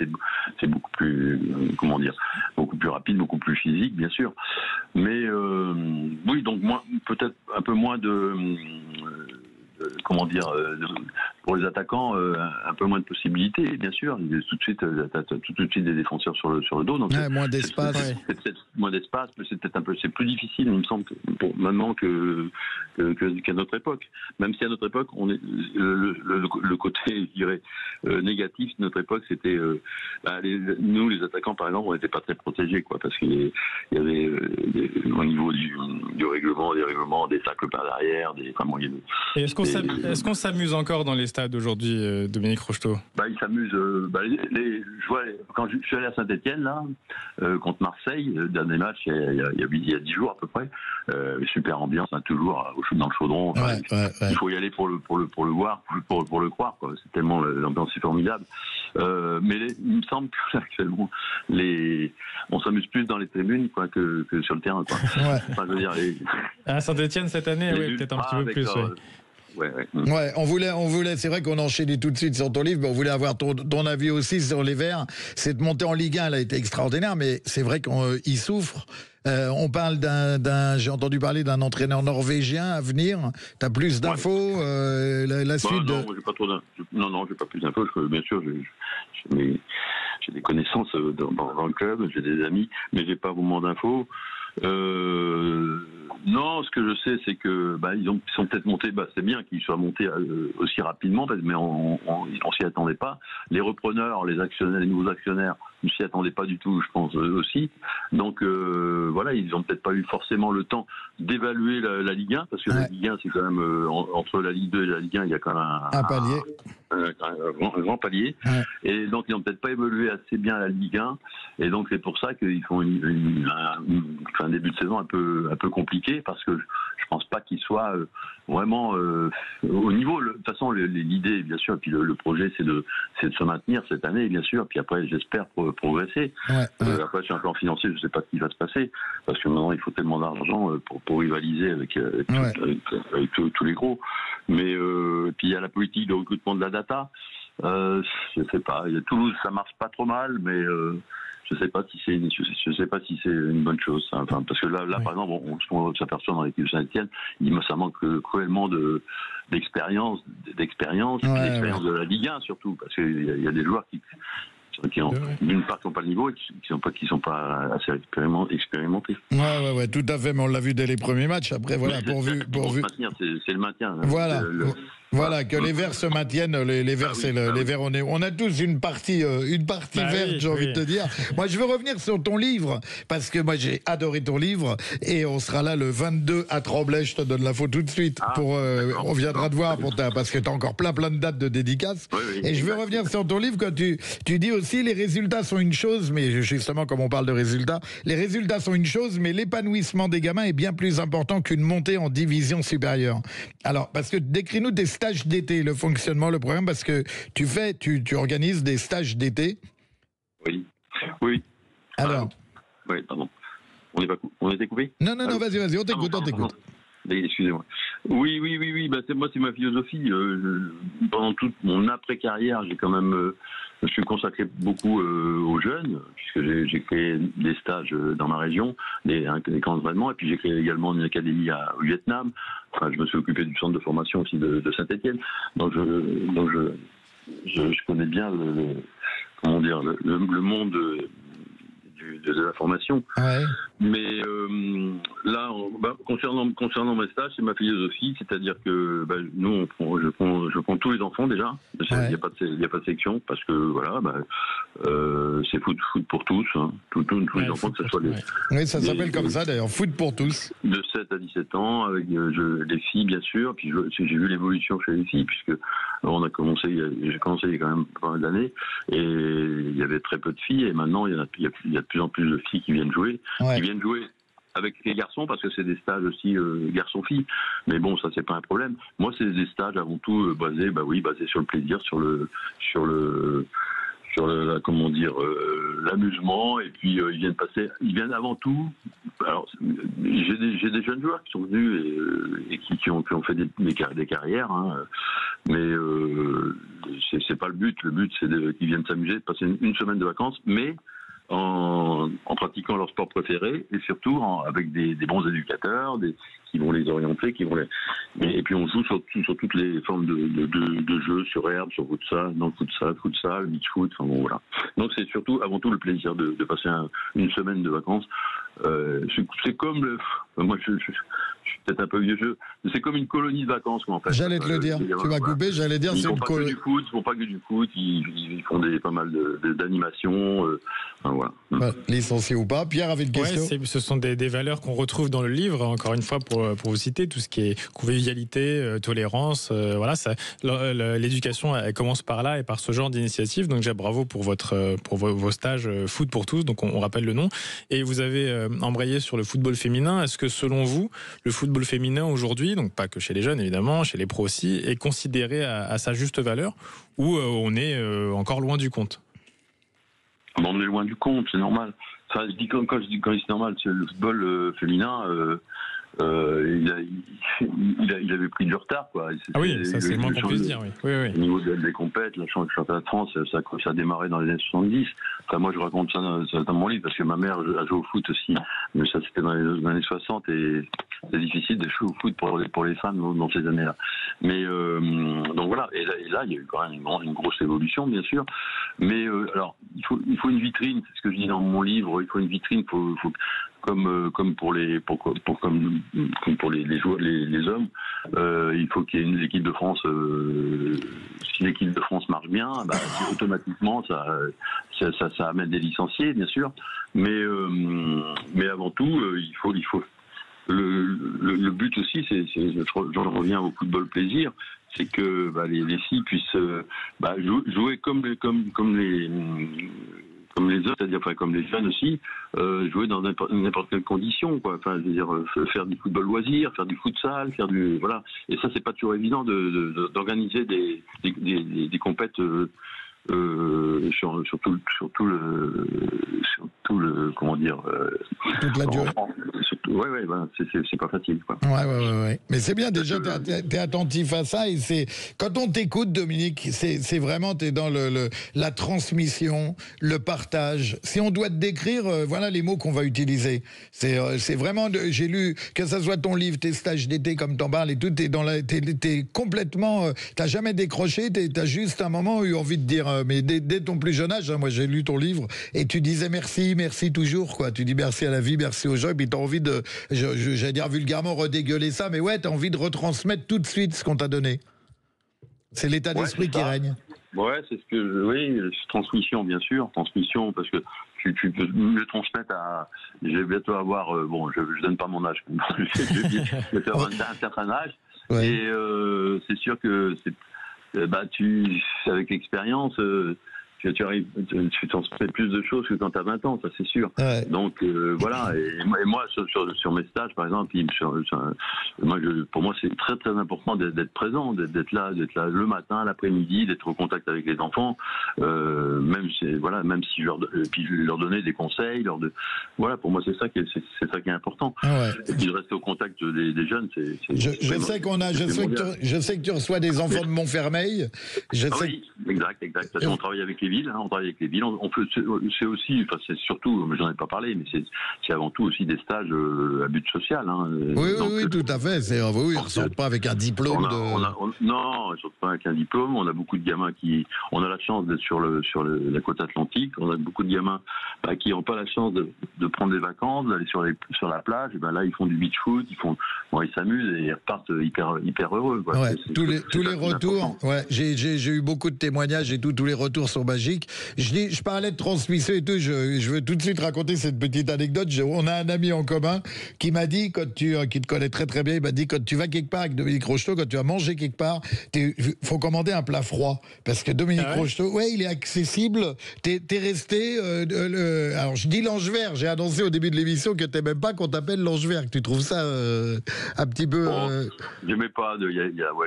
c'est beaucoup plus, beaucoup plus rapide, beaucoup plus physique, bien sûr. Mais oui, donc peut-être un peu moins de. Pour les attaquants, un peu moins de possibilités, bien sûr. Il y a tout de suite des défenseurs sur le dos. Donc moins d'espace. C'est peut-être moins d'espace, mais c'est plus difficile, il me semble, maintenant qu'à notre époque. Même si à notre époque, on est le côté, je dirais, négatif de notre époque, c'était nous, les attaquants, par exemple, on n'était pas très protégés, quoi, parce qu'il y avait au niveau du règlement, des tacles par derrière, Et est-ce qu'on s'amuse encore dans les stades aujourd'hui, Dominique Rocheteau? Ils s'amusent. Quand je suis allé à Saint-Etienne, là, contre Marseille, le dernier match, il y a 10 jours à peu près. Super ambiance, toujours dans le chaudron. Il faut y aller pour le voir, pour le croire, quoi. C'est tellement l'ambiance est formidable. Mais il me semble qu'actuellement, on s'amuse plus dans les tribunes quoi, que sur le terrain. Quoi. Ouais. Enfin, je veux dire, À Saint-Etienne cette année, oui, peut-être un petit peu plus. Ouais, on voulait, c'est vrai qu'on enchaînait tout de suite sur ton livre, mais on voulait avoir ton avis aussi sur les Verts. Cette montée en Ligue 1, elle a été extraordinaire, mais c'est vrai qu'ils souffrent. On parle j'ai entendu parler d'un entraîneur norvégien à venir. T'as plus d'infos la suite Non, j'ai pas trop Non, j'ai pas plus d'infos. Bien sûr, j'ai des connaissances dans le club, j'ai des amis, mais j'ai pas vraiment d'infos. Non, ce que je sais, c'est que ils sont peut-être montés. C'est bien qu'ils soient montés aussi rapidement, mais on s'y attendait pas. Les repreneurs, les actionnaires, les nouveaux actionnaires, ne s'y attendaient pas du tout, je pense aussi. Donc voilà, ils ont peut-être pas eu forcément le temps d'évaluer la Ligue 1, parce que la Ligue 1, c'est quand même entre la Ligue 2 et la Ligue 1, il y a quand même un palier. Un grand palier. Ouais. Et donc ils n'ont peut-être pas évolué assez bien la Ligue 1, et donc c'est pour ça qu'ils font un début de saison un peu compliqué, parce que je pense pas qu'ils soient vraiment au niveau. De toute façon, l'idée, bien sûr, et puis le projet, c'est de se maintenir cette année, bien sûr, puis après, j'espère progresser. Après, sur un plan financier, je sais pas ce qui va se passer, parce que maintenant, il faut tellement d'argent pour rivaliser avec tous les gros. Mais puis il y a la politique de recrutement de la data. Je sais pas. Toulouse, ça marche pas trop mal, mais je sais pas si c'est une bonne chose. Enfin, parce que là, par exemple, on s'aperçoit dans l'équipe de Saint-Etienne, ça manque cruellement d'expérience, et d'expérience de la Ligue 1 surtout, parce qu'il y a des joueurs qui d'une part qui n'ont pas le niveau et qui sont pas assez expérimentés. Ouais, tout à fait, mais on l'a vu dès les premiers matchs. Après, voilà, c'est le maintien. Voilà, que les Verts se maintiennent. Les Verts, les Verts, on a tous une partie verte, j'ai envie de te dire. Moi, je veux revenir sur ton livre, parce que moi, j'ai adoré ton livre, et on sera là le 22 à Tremblay. Je te donne l'info tout de suite. On viendra te voir parce que tu as encore plein de dates de dédicaces. Et je veux revenir sur ton livre quand tu dis aussi les résultats sont une chose, mais justement, comme on parle de résultats, les résultats sont une chose, mais l'épanouissement des gamins est bien plus important qu'une montée en division supérieure. Alors, parce que décris-nous tes stages d'été, le fonctionnement, le programme, parce que tu organises des stages d'été. Oui. Alors. Oui, pardon. On était coupé ? Non, vas-y, on t'écoute. Excusez-moi. Oui. C'est ma philosophie. Pendant toute mon après-carrière, je me suis consacré beaucoup aux jeunes, puisque j'ai créé des stages dans ma région, des camps d'entraînement, et puis j'ai créé également une académie au Vietnam. Enfin, je me suis occupé du centre de formation aussi de Saint-Etienne. Donc je connais bien le monde de la formation. Ouais. Mais là, concernant mes stages, c'est ma philosophie, c'est-à-dire que nous, je prends tous les enfants déjà. Il n'y a pas de section, parce que voilà, c'est foot pour tous. Hein. Tous les enfants, que ce soit les. Oui, ça s'appelle comme ça d'ailleurs, foot pour tous. De 7 à 17 ans, avec les filles bien sûr. Puis j'ai vu l'évolution chez les filles, puisque j'ai commencé il y a quand même pas mal d'années, et il y avait très peu de filles, et maintenant il y a de plus en plus de filles qui viennent jouer. Qui viennent jouer avec les garçons, parce que c'est des stages aussi garçons-filles, mais bon, ça c'est pas un problème. Moi, c'est des stages avant tout basés sur le plaisir, sur l'amusement, et puis ils viennent avant tout. Alors, j'ai des jeunes joueurs qui sont venus et qui ont fait des carrières, hein, mais c'est pas le but. Le but, c'est qu'ils viennent s'amuser, passer une semaine de vacances, mais en pratiquant leur sport préféré, et surtout avec des bons éducateurs qui vont les orienter, et puis on joue sur toutes les formes de jeux, sur herbe, sur futsal, beach foot, enfin bon, voilà. Donc c'est surtout, avant tout, le plaisir de passer une semaine de vacances. C'est comme moi je suis peut-être un peu vieux jeu, mais c'est comme une colonie de vacances, quoi, en fait. J'allais te le dire, tu m'as coupé, j'allais dire c'est une colonie. Ils font pas que du foot, ils font pas mal d'animations, enfin, voilà. Licencié ou pas, Pierre avait une question. Ce sont des valeurs qu'on retrouve dans le livre, encore une fois, pour vous citer, tout ce qui est convivialité, tolérance, voilà, l'éducation, elle commence par là et par ce genre d'initiative. Donc déjà bravo pour vos stages foot pour tous, donc on rappelle le nom. Et vous avez embrayé sur le football féminin. Est-ce que selon vous, le football féminin aujourd'hui, donc pas que chez les jeunes évidemment, chez les pros aussi, est considéré à sa juste valeur, ou on est encore loin du compte ? On est loin du compte, c'est normal. Enfin, je dis quand c'est normal, c'est le football féminin. Il avait pris du retard, quoi. Ah oui, ça c'est le moins qu'on puisse dire, oui. Au niveau des compètes, le championnat de France, ça a démarré dans les années 70. Enfin, moi, je raconte ça dans mon livre, parce que ma mère a joué au foot aussi. Mais ça, c'était dans les années 60, et c'est difficile de jouer au foot pour les femmes dans ces années-là. Mais, donc voilà. Et là, il y a eu quand même une grosse évolution, bien sûr. Mais, alors, il faut une vitrine, c'est ce que je dis dans mon livre, il faut une vitrine, comme pour les joueurs, les hommes, il faut qu'il y ait une équipe de France. Si l'équipe de France marche bien, automatiquement ça amène des licenciés, bien sûr. Mais avant tout, il faut le but aussi, j'en reviens au football plaisir, c'est que les filles puissent jouer comme les autres, c'est-à-dire comme les jeunes aussi, jouer dans n'importe quelle condition, quoi. Enfin, je veux dire, faire du football loisir, faire du futsal, voilà. Et ça, c'est pas toujours évident d'organiser des compètes sur tout le comment dire. Toute la durée. Ouais, c'est pas facile, quoi. Ouais. Mais c'est bien, déjà, t'es attentif à ça, et quand on t'écoute, Dominique, c'est vraiment, t'es dans la transmission, le partage. Si on doit te décrire, voilà les mots qu'on va utiliser. C'est vraiment, j'ai lu, que ça soit ton livre, tes stages d'été, comme t'en parles et tout, t'es complètement, t'as jamais décroché, t'as juste un moment eu envie de dire, mais dès ton plus jeune âge, hein, moi j'ai lu ton livre, et tu disais merci toujours, quoi. Tu dis merci à la vie, merci aux gens, et puis t'as envie de, j'allais dire vulgairement redégueuler ça, mais ouais, t'as envie de retransmettre tout de suite ce qu'on t'a donné. C'est l'état d'esprit qui règne. Ouais, c'est transmission, bien sûr, transmission, parce que tu peux mieux transmettre à. Je vais bientôt avoir, je donne pas mon âge, je vais bientôt avoir un certain âge, ouais. Et c'est sûr que avec l'expérience. Tu transmets plus de choses que quand tu as 20 ans, ça c'est sûr. Ouais. Donc voilà, et moi sur mes stages par exemple, pour moi c'est très très important d'être présent, d'être là le matin, l'après-midi, d'être au contact avec les enfants, même si je leur donnais des conseils, voilà, pour moi c'est ça qui est important. Ouais. Et puis de rester au contact des jeunes, je sais que tu reçois des enfants de Montfermeil. Oui, exact. On travaille avec les villes, on travaille avec les villes. C'est aussi, c'est surtout, j'en ai pas parlé, mais c'est avant tout aussi des stages à but social. Hein. Oui, tout à fait. Ils ne ressortent pas avec un diplôme. Non, ils ne sortent pas avec un diplôme. On a beaucoup de gamins on a la chance d'être sur la côte atlantique. On a beaucoup de gamins qui n'ont pas la chance de prendre des vacances, d'aller sur la plage. Et là, ils font du beach foot, ils s'amusent et ils repartent hyper heureux. Quoi. Ouais, tous les retours. Ouais, j'ai eu beaucoup de témoignages et tous les retours sont magiques. Je parlais de transmission et tout, je veux tout de suite raconter cette petite anecdote. On a un ami en commun qui m'a dit, qui te connaît très très bien, il m'a dit, quand tu vas quelque part avec Dominique Rocheteau, quand tu vas manger quelque part, faut commander un plat froid. Parce que Dominique Rocheteau, il est accessible. T'es resté... alors je dis l'ange vert, j'ai annoncé au début de l'émission que t'aimais pas qu'on t'appelle l'ange vert, que tu trouves ça un petit peu... J'aimais pas,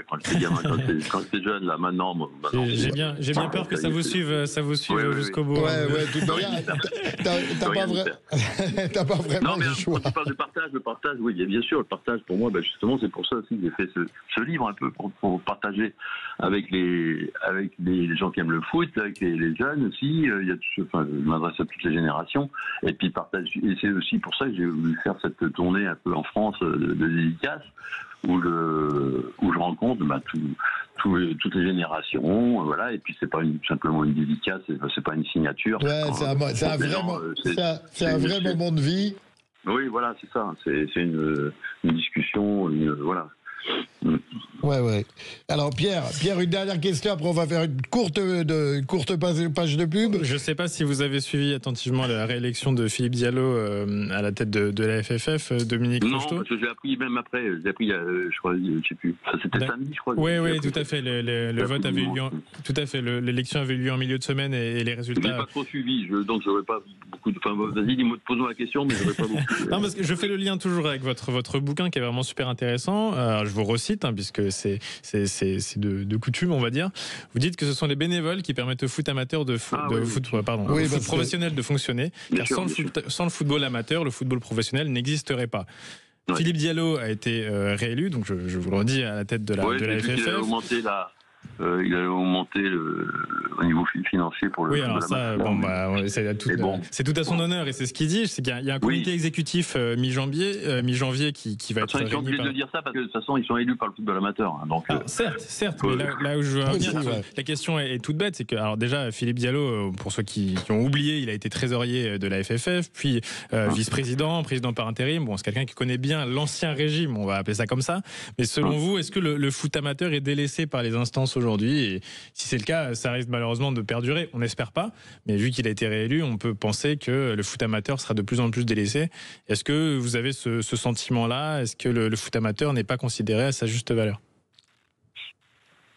quand j'étais gamin, quand j'étais jeune, là, maintenant... J'ai bien peur que ça vous suive jusqu'au bout. Ouais, tout va bien. T'as pas vraiment le choix. Quand tu parles de partage, le partage, oui, bien sûr, le partage, pour moi, justement, c'est pour ça aussi que j'ai fait ce livre un peu, pour partager avec les gens qui aiment le foot, avec les jeunes aussi. Je m'adresse à toutes les générations. Et puis, et c'est aussi pour ça que j'ai voulu faire cette tournée un peu en France de dédicaces, où je rencontre toutes les générations, voilà. Et puis c'est pas simplement une dédicace, c'est pas une signature. Ouais, c'est un vrai moment de vie. Oui, voilà, c'est ça. C'est une discussion, voilà. Ouais. Alors Pierre, une dernière question, après on va faire une courte page de pub. Je ne sais pas si vous avez suivi attentivement la réélection de Philippe Diallo à la tête de la FFF, Dominique Rocheteau. Non, parce que j'ai appris même après, je crois, je sais plus. Ça, c'était samedi, je crois. Oui, tout à fait. Le vote avait eu lieu. Tout à fait. L'élection avait eu lieu en milieu de semaine et les résultats. Je n'ai pas trop suivi, donc j'aurais pas beaucoup de. Enfin, vas-y, pose-moi la question, mais j'aurais pas beaucoup. Non, parce que je fais le lien toujours avec votre bouquin qui est vraiment super intéressant. Alors, je vous recite, puisque c'est de coutume, on va dire. Vous dites que ce sont les bénévoles qui permettent au foot amateur au foot professionnel de fonctionner, car sans le football amateur, le football professionnel n'existerait pas. Ouais. Philippe Diallo a été réélu, donc je vous le redis, à la tête de la FFF. Il a augmenté au niveau financier pour le. Oui, alors ça, c'est tout à son honneur et c'est ce qu'il dit. C'est qu'il y a un comité exécutif mi-janvier qui va être réuni. Ils sont obligés de dire ça parce que de toute façon ils sont élus par le football amateur. Hein, donc, certes, mais là où je veux en venir, la question est toute bête, c'est que alors déjà Philippe Diallo, pour ceux qui ont oublié, il a été trésorier de la FFF, puis vice-président, président par intérim. Bon, c'est quelqu'un qui connaît bien l'ancien régime, on va appeler ça comme ça. Mais selon vous, est-ce que le foot amateur est délaissé par les instances aujourd'hui, et si c'est le cas, ça risque malheureusement de perdurer, on n'espère pas, mais vu qu'il a été réélu, on peut penser que le foot amateur sera de plus en plus délaissé. Est-ce que vous avez ce sentiment-là? Est-ce que le foot amateur n'est pas considéré à sa juste valeur?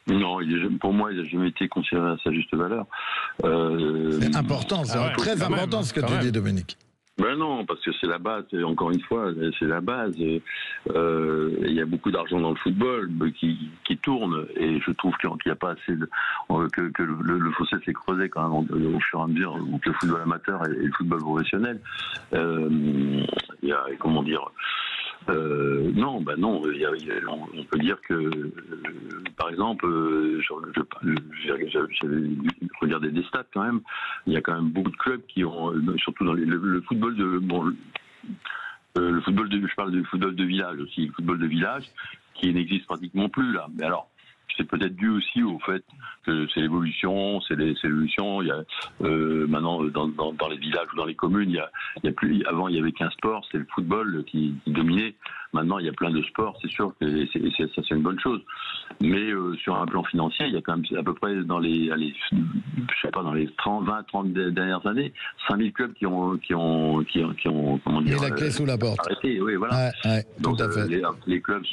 Non, pour moi, il n'a jamais été considéré à sa juste valeur. C'est important, c'est très important ce que tu dis, Dominique. Ben non, parce que c'est la base, encore une fois, c'est la base. Il y a beaucoup d'argent dans le football qui tourne, et je trouve qu'il n'y a pas assez que le fossé s'est creusé quand même au fur et à mesure entre le football amateur et le football professionnel. Il y a, comment dire, non, on peut dire que, par exemple, j'avais regardé des stats quand même. Il y a quand même beaucoup de clubs qui ont, surtout dans le football je parle du football de village aussi, le football de village qui n'existe pratiquement plus là. Mais alors, c'est peut-être dû aussi au fait que c'est l'évolution, Il y a maintenant dans les villages ou dans les communes, il y a plus. Avant, il y avait qu'un sport, c'est le football qui dominait. Maintenant, il y a plein de sports, c'est sûr que ça c'est une bonne chose. Mais sur un plan financier, il y a quand même à peu près dans les 30 dernières années, 5000 clubs qui ont comment dire, la clé sous la porte. Arrêté, oui, voilà. Ouais, donc tout à fait. les clubs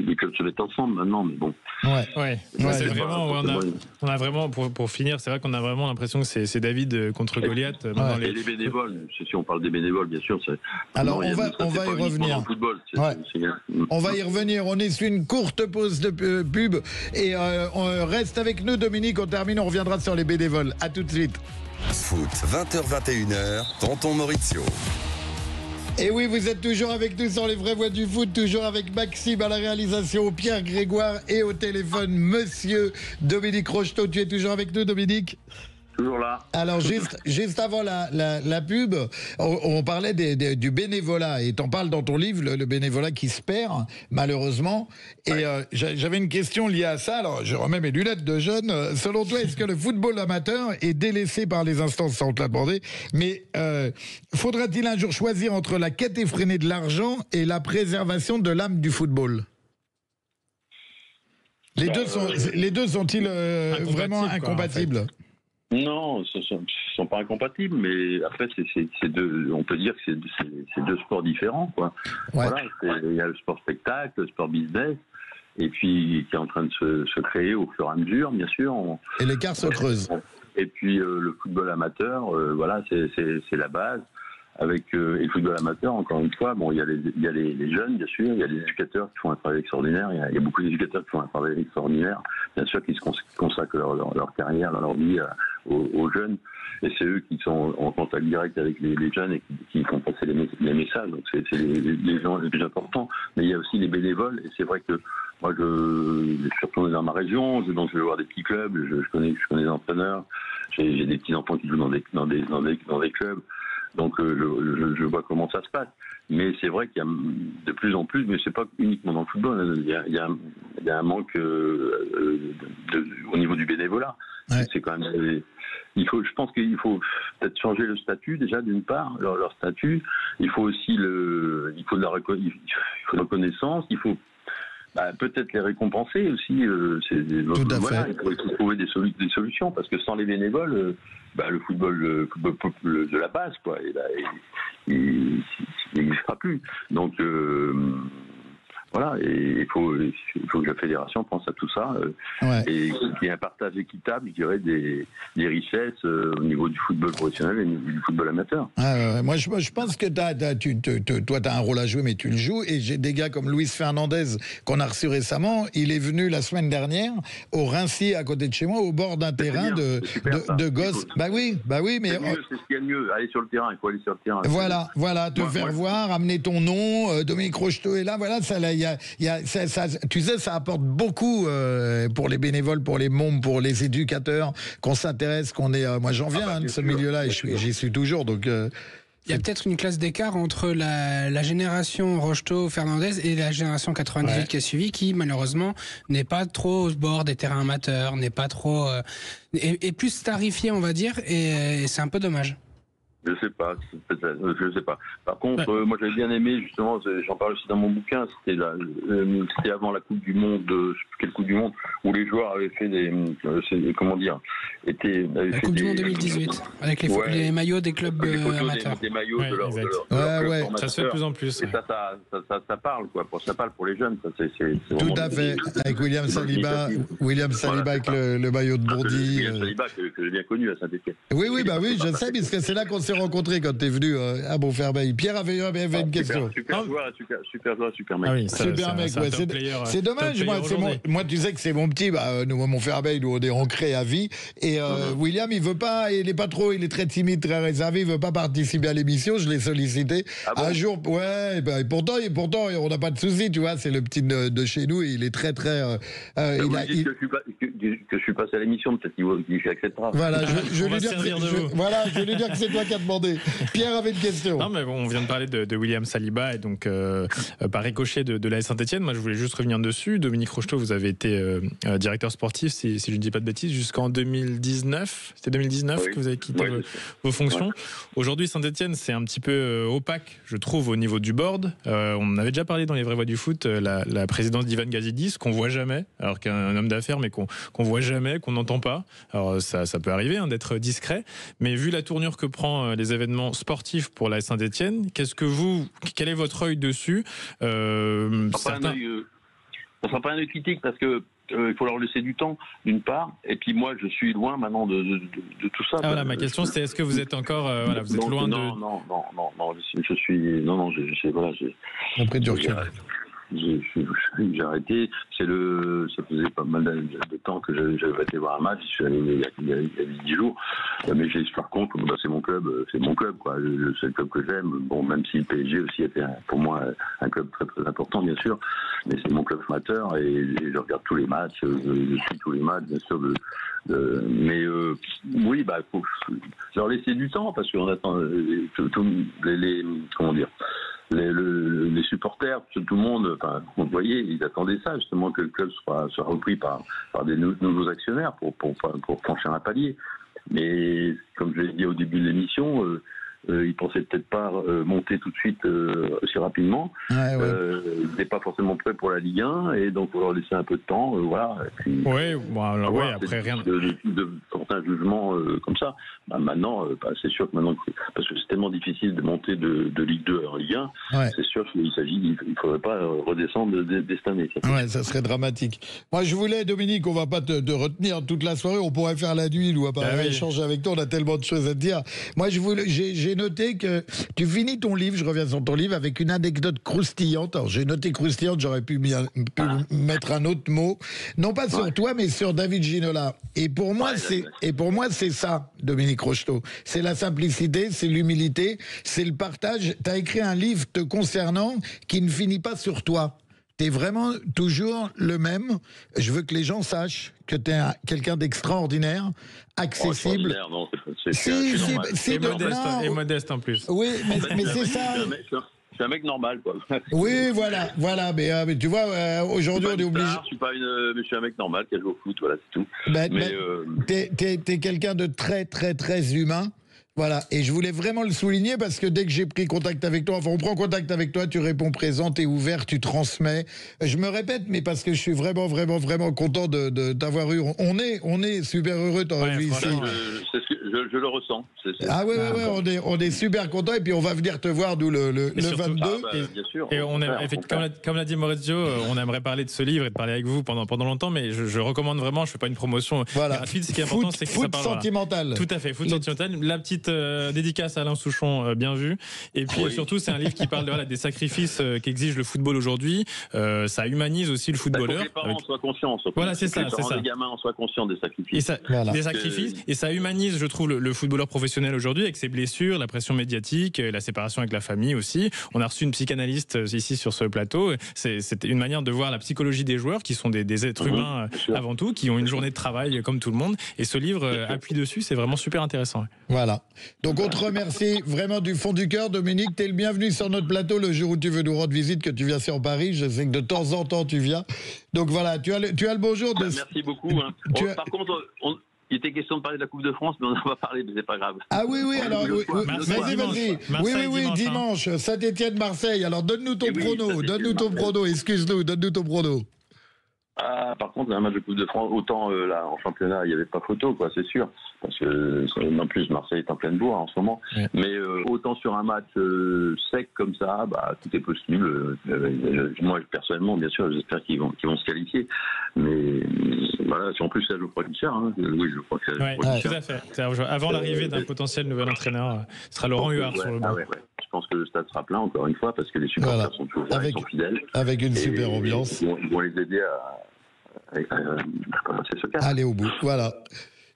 les clubs se mettent ensemble maintenant, mais bon. C'est vraiment, on a vraiment, pour finir, c'est vrai qu'on a vraiment l'impression que c'est David contre Goliath. Et les bénévoles, si on parle des bénévoles, bien sûr. Alors on va y revenir. On va y revenir. On essuie une courte pause de pub et on reste avec nous, Dominique. On termine, on reviendra sur les bénévoles. À tout de suite. Foot, 20h-21h, Tonton Maurizio. Et oui, vous êtes toujours avec nous sur les vraies voix du foot, toujours avec Maxime à la réalisation, Pierre Grégoire et au téléphone, monsieur Dominique Rocheteau. Tu es toujours avec nous, Dominique ? Toujours là. Alors juste avant la pub, on parlait du bénévolat, et t'en parles dans ton livre, le bénévolat qui se perd malheureusement. Et j'avais une question liée à ça. Alors je remets mes lunettes de jeune. Selon toi, est-ce que le football amateur est délaissé par les instances, sans te la demander, mais faudra-t-il un jour choisir entre la quête effrénée de l'argent et la préservation de l'âme du football? Les deux sont-ils vraiment incompatibles? Non, ce ne sont pas incompatibles, mais après, on peut dire que c'est deux sports différents, quoi. Ouais. Voilà, il y a le sport spectacle, le sport business, et puis qui est en train de se créer au fur et à mesure, bien sûr. Et l'écart se creuse. Et puis le football amateur, voilà, c'est la base. Et le football amateur, encore une fois, bon, il y a les jeunes, bien sûr, il y a les éducateurs qui font un travail extraordinaire, il y a beaucoup d'éducateurs qui font un travail extraordinaire, bien sûr, qui se consacrent leur carrière, leur vie aux jeunes, et c'est eux qui sont en contact direct avec les jeunes et qui font passer les messages, donc c'est les gens les plus importants. Mais il y a aussi les bénévoles, et c'est vrai que moi, je suis retourné dans ma région, donc je vais voir des petits clubs, je connais des entraîneurs, j'ai des petits enfants qui jouent dans des clubs. Donc je vois comment ça se passe. Mais c'est vrai qu'il y a de plus en plus, mais c'est pas uniquement dans le football, il y a un manque au niveau du bénévolat. Ouais. C'est quand même, je pense qu'il faut peut-être changer le statut déjà, d'une part, leur statut. Il faut aussi il faut de la reconnaissance, il faut peut-être les récompenser aussi. Voilà, il faut trouver des solutions, parce que sans les bénévoles, le football de la base, quoi, il n'existera plus. Donc Voilà, et il faut que la fédération pense à tout ça et qu'il y ait un partage équitable, je dirais, des richesses au niveau du football professionnel et du football amateur. Moi, je pense que toi, tu as un rôle à jouer, mais tu le joues. Et j'ai des gars comme Luis Fernandez, qu'on a reçu récemment. Il est venu la semaine dernière au Rincy, à côté de chez moi, au bord d'un terrain de gosses. Bah oui, mais... C'est ce qu'il y a de mieux, aller sur le terrain, il faut aller sur le terrain. Voilà, te faire voir, amener ton nom, Dominique Rocheteau est là, voilà, tu sais, ça apporte beaucoup pour les bénévoles, pour les membres, pour les éducateurs, qu'on s'intéresse, qu'on est... moi, j'en viens de ce milieu-là et j'y suis toujours, donc... Il y a peut-être une classe d'écart entre la génération Rocheteau-Fernandez et la génération 98 qui a suivi, qui malheureusement n'est pas trop au bord des terrains amateurs, n'est pas trop... est plus starifié, on va dire, et c'est un peu dommage. Je sais pas. Par contre, moi j'avais bien aimé, justement, j'en parle aussi dans mon bouquin, c'était avant la Coupe du Monde, quelle Coupe du Monde, où les joueurs avaient fait des, comment dire, la Coupe du Monde 2018, avec les maillots des clubs amateurs. Des maillots de leur club ça se fait de plus en plus. Et ça parle, quoi. Ça parle pour les jeunes. Tout à fait. Avec William Saliba avec le maillot de Bourdi. William Saliba que j'ai bien connu à Saint-Étienne. Oui, je sais, puisque c'est là qu'on s'est rencontrés quand t'es venu à Montfermeil. Pierre avait une question. Super joueur, super mec. Super mec, c'est dommage. Moi, tu sais que c'est mon petit. Nous, à Montfermeil, nous, on est ancrés à vie. Et William, il veut pas, il est pas trop, il est très timide, très réservé, il veut pas participer à l'émission. Je l'ai sollicité. Un jour, et pourtant, on n'a pas de souci, tu vois. C'est le petit de chez nous et il est très. Que je suis passé à l'émission, peut-être qu'il acceptera. Voilà, je vais lui dire que c'est toi qui as demandé. Pierre avait une question. Non, mais bon, on vient de parler de William Saliba et donc par ricochet de l'AS Saint-Etienne. Moi, je voulais juste revenir dessus. Dominique Rocheteau, vous avez été directeur sportif, si je ne dis pas de bêtises, jusqu'en 2019. C'était 2019 que vous avez quitté vos fonctions. Aujourd'hui, Saint-Etienne, c'est un petit peu opaque, je trouve, au niveau du board. On avait déjà parlé dans les vraies voix du foot, la présidence d'Ivan Gazidis, qu'on voit jamais, alors qu'un homme d'affaires, mais qu'on voit jamais, qu'on n'entend pas. Alors ça peut arriver d'être discret, mais vu la tournure que prend les événements sportifs pour la Saint-Etienne, quel est votre œil dessus? Ça ne sera pas un œil critique parce que il faut leur laisser du temps, d'une part, et puis moi je suis loin maintenant de tout ça. Voilà, ma question c'était est-ce que vous êtes encore vous êtes loin de... Non, je suis j'ai pris du recul. J'ai arrêté. Ça faisait pas mal de temps que j'avais été voir un match. Je suis allé il y a 10 jours. Mais par contre, c'est mon club, quoi. C'est le club que j'aime. Bon, même si le PSG aussi était pour moi un club très très important, bien sûr. Mais c'est mon club amateur et je regarde tous les matchs. Je suis tous les matchs, bien sûr. Oui, faut leur laisser du temps parce qu'on attend comment dire. Les supporters, tout le monde, vous voyez, ils attendaient ça, justement, que le club soit repris par des nouveaux actionnaires pour franchir un palier. Mais, comme je l'ai dit au début de l'émission, ils pensaient peut-être pas monter tout de suite aussi rapidement. Ils n'étaient pas forcément prêts pour la Ligue 1 et donc il faut leur laisser un peu de temps. Voilà. Et puis, après rien. De certains jugements comme ça. Maintenant, c'est sûr que maintenant, parce que c'est tellement difficile de monter de Ligue 2 en Ligue 1, c'est sûr qu'il ne faudrait pas redescendre dès cette année. Ça serait dramatique. Moi, je voulais, Dominique, on ne va pas te retenir toute la soirée, on pourrait faire la nuit, ou échanger avec toi, on a tellement de choses à te dire. Moi, j'ai noté que tu finis ton livre, je reviens sur ton livre, avec une anecdote croustillante. Alors, j'ai noté croustillante, j'aurais pu mettre un autre mot. Non pas sur toi, mais sur David Ginola. Et pour moi, c'est ça, Dominique Rocheteau. C'est la simplicité, c'est l'humilité, c'est le partage. Tu as écrit un livre te concernant qui ne finit pas sur toi. T'es vraiment toujours le même. Je veux que les gens sachent que t'es quelqu'un d'extraordinaire, accessible. Et modeste en plus. Oui, mais c'est ça. Je suis un mec normal, quoi. Oui, voilà. Mais tu vois, aujourd'hui, on est obligé. Mais je suis un mec normal qui joue au foot, voilà, c'est tout. T'es quelqu'un de très, très, très humain. Voilà, et je voulais vraiment le souligner parce que dès que j'ai pris contact avec toi, on prend contact avec toi, tu réponds présent, t'es ouvert, tu transmets. Je me répète, mais parce que je suis vraiment, vraiment, vraiment content de t'avoir eu. On est super heureux de t'avoir vu ici. Je je le ressens. Ah ouais, on est super content et puis on va venir te voir nous le surtout, 22. Bien sûr. Et comme l'a dit Maurizio, on aimerait parler de ce livre et de parler avec vous pendant longtemps, mais je recommande vraiment, je fais pas une promotion gratuite. Ce qui est important, c'est que ça parle sentimental. Tout à fait, foot sentimental. La petite dédicace à Alain Souchon, bien vu. Et puis surtout, c'est un livre qui parle des sacrifices qu'exige le football aujourd'hui. Ça humanise aussi le footballeur. Que les parents soient conscients. Voilà, c'est ça. Les gamins soient conscients des sacrifices. Des sacrifices. Et ça humanise, je trouve, le footballeur professionnel aujourd'hui avec ses blessures, la pression médiatique, la séparation avec la famille aussi. On a reçu une psychanalyste ici sur ce plateau. C'est une manière de voir la psychologie des joueurs qui sont des êtres humains avant tout, qui ont une journée de travail comme tout le monde. Et ce livre appuie dessus, c'est vraiment super intéressant. Voilà. Donc on te remercie vraiment du fond du cœur, Dominique. T'es le bienvenu sur notre plateau le jour où tu veux nous rendre visite, que tu viens sur Paris. Je sais que de temps en temps tu viens. Donc voilà, tu as le bonjour de... Merci beaucoup. Par contre, il était question de parler de la Coupe de France, mais on n'en va pas parler, mais c'est pas grave. Ah oui, alors vas-y. Oui, dimanche, Saint-Étienne-Marseille. Alors donne-nous ton prono, excuse-nous, donne-nous ton prono. Ah, par contre, un match de Coupe de France, autant là en championnat, il n'y avait pas photo, quoi, c'est sûr, parce que en plus Marseille est en pleine bourre en ce moment. Ouais. Mais autant sur un match sec comme ça, tout est possible. Moi personnellement, bien sûr, j'espère qu'ils vont se qualifier. Mais voilà, si en plus ça joue pour Richard, oui, je crois que ça joue pour Richard. Tout à fait. Avant l'arrivée d'un potentiel nouvel entraîneur, ce sera Laurent Huard sur le banc. Je pense que le stade sera plein encore une fois parce que les supporters sont toujours là, ils sont fidèles. Avec une super ambiance. Ils vont les aider à aller au bout. Voilà.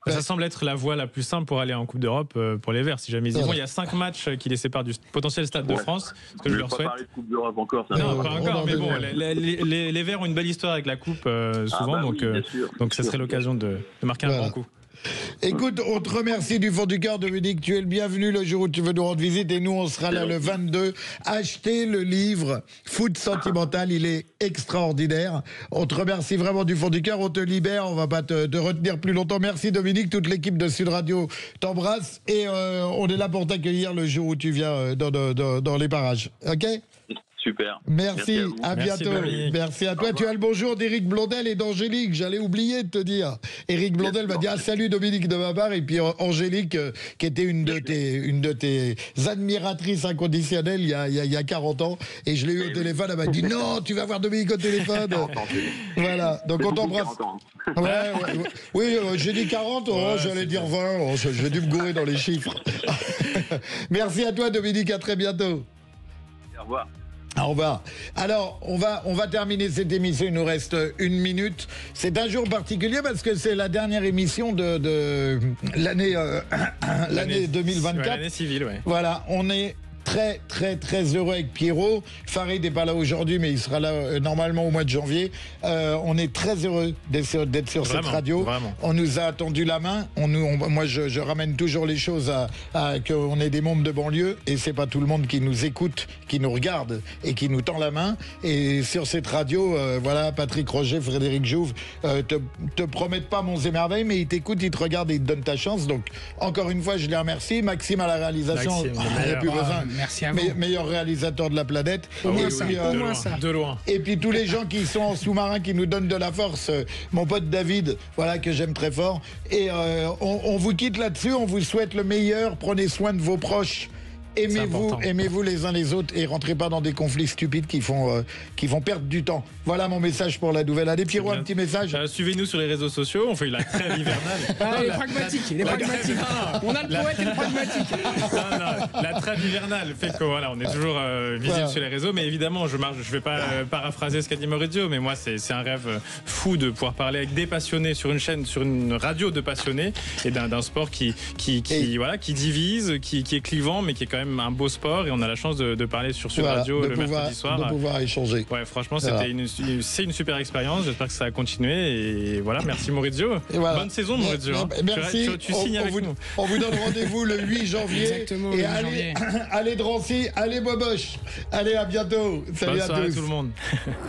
Ça semble être la voie la plus simple pour aller en Coupe d'Europe pour les Verts. Si jamais ils y vont, il y a 5 matchs qui les séparent du potentiel Stade de France. Ce que je leur souhaite. Pas parler de Coupe d'Europe encore. Non, pas encore. Mais bon, les Verts ont une belle histoire avec la Coupe souvent, donc ça serait l'occasion de marquer un grand coup. Écoute, on te remercie du fond du cœur, Dominique. Tu es le bienvenu le jour où tu veux nous rendre visite et nous, on sera là le 22. Achetez le livre Foot Sentimental, il est extraordinaire. On te remercie vraiment du fond du cœur. On te libère, on va pas te retenir plus longtemps. Merci Dominique, toute l'équipe de Sud Radio t'embrasse et on est là pour t'accueillir le jour où tu viens dans les parages. Ok ? Super. Merci à bientôt. Merci à toi. Tu as le bonjour d'Éric Blondel et d'Angélique. J'allais oublier de te dire. Éric Blondel m'a dit salut Dominique de ma part. Et puis Angélique, qui était une de tes admiratrices inconditionnelles il y a 40 ans. Et je l'ai eu au téléphone. Elle m'a dit non, tu vas voir Dominique au téléphone. Voilà. Donc on t'embrasse. Oui, j'ai dit 40. J'allais dire 20. J'ai dû me gourer dans les chiffres. Merci à toi Dominique. À très bientôt. Au revoir. Au revoir. Alors, on va terminer cette émission. Il nous reste 1 minute. C'est un jour particulier parce que c'est la dernière émission de l'année 2024. L'année civile, ouais. Voilà, on est très heureux avec Pierrot. Farid n'est pas là aujourd'hui, mais il sera là normalement au mois de janvier. On est très heureux d'être sur cette radio. Vraiment. On nous a tendu la main. Moi, je ramène toujours les choses à qu'on est des membres de banlieue et c'est pas tout le monde qui nous écoute, qui nous regarde et qui nous tend la main. Et sur cette radio, voilà, Patrick Roger, Frédéric Jouve te promettent pas monts et merveilles, mais ils t'écoutent, ils te regardent et ils te donnent ta chance. Donc, encore une fois, je les remercie. Maxime à la réalisation, il n'y a plus besoin. Merci à vous. Meilleur réalisateur de la planète. Au moins ça. De loin. Et puis tous les gens qui sont en sous-marin, qui nous donnent de la force. Mon pote David, voilà, que j'aime très fort. Et on vous quitte là-dessus. On vous souhaite le meilleur. Prenez soin de vos proches. Aimez-vous les uns les autres et rentrez pas dans des conflits stupides qui font perdre du temps. Voilà mon message pour la nouvelle année. Pierrot, un petit message. Suivez-nous sur les réseaux sociaux. On fait la trêve hivernale. Il est pragmatique. On a le poète et le pragmatique. La trêve hivernale fait que voilà, on est toujours visible sur les réseaux. Mais évidemment, je vais pas paraphraser ce qu'a dit Maurizio, mais moi c'est un rêve fou de pouvoir parler avec des passionnés sur une chaîne, sur une radio de passionnés et d'un sport qui divise, qui est clivant, mais qui est quand même un beau sport et on a la chance de parler sur Sud Radio le mercredi soir. De pouvoir échanger. Ouais, franchement, c'est une super expérience. J'espère que ça va continuer et voilà. Merci Maurizio. Voilà. Bonne saison Maurizio. Merci. Tu signes avec nous. On vous donne rendez-vous le 8 janvier. Exactement. Et allez Drancy, allez Boboche. Allez, à bientôt. Salut à tous. Bonne soirée tout le monde.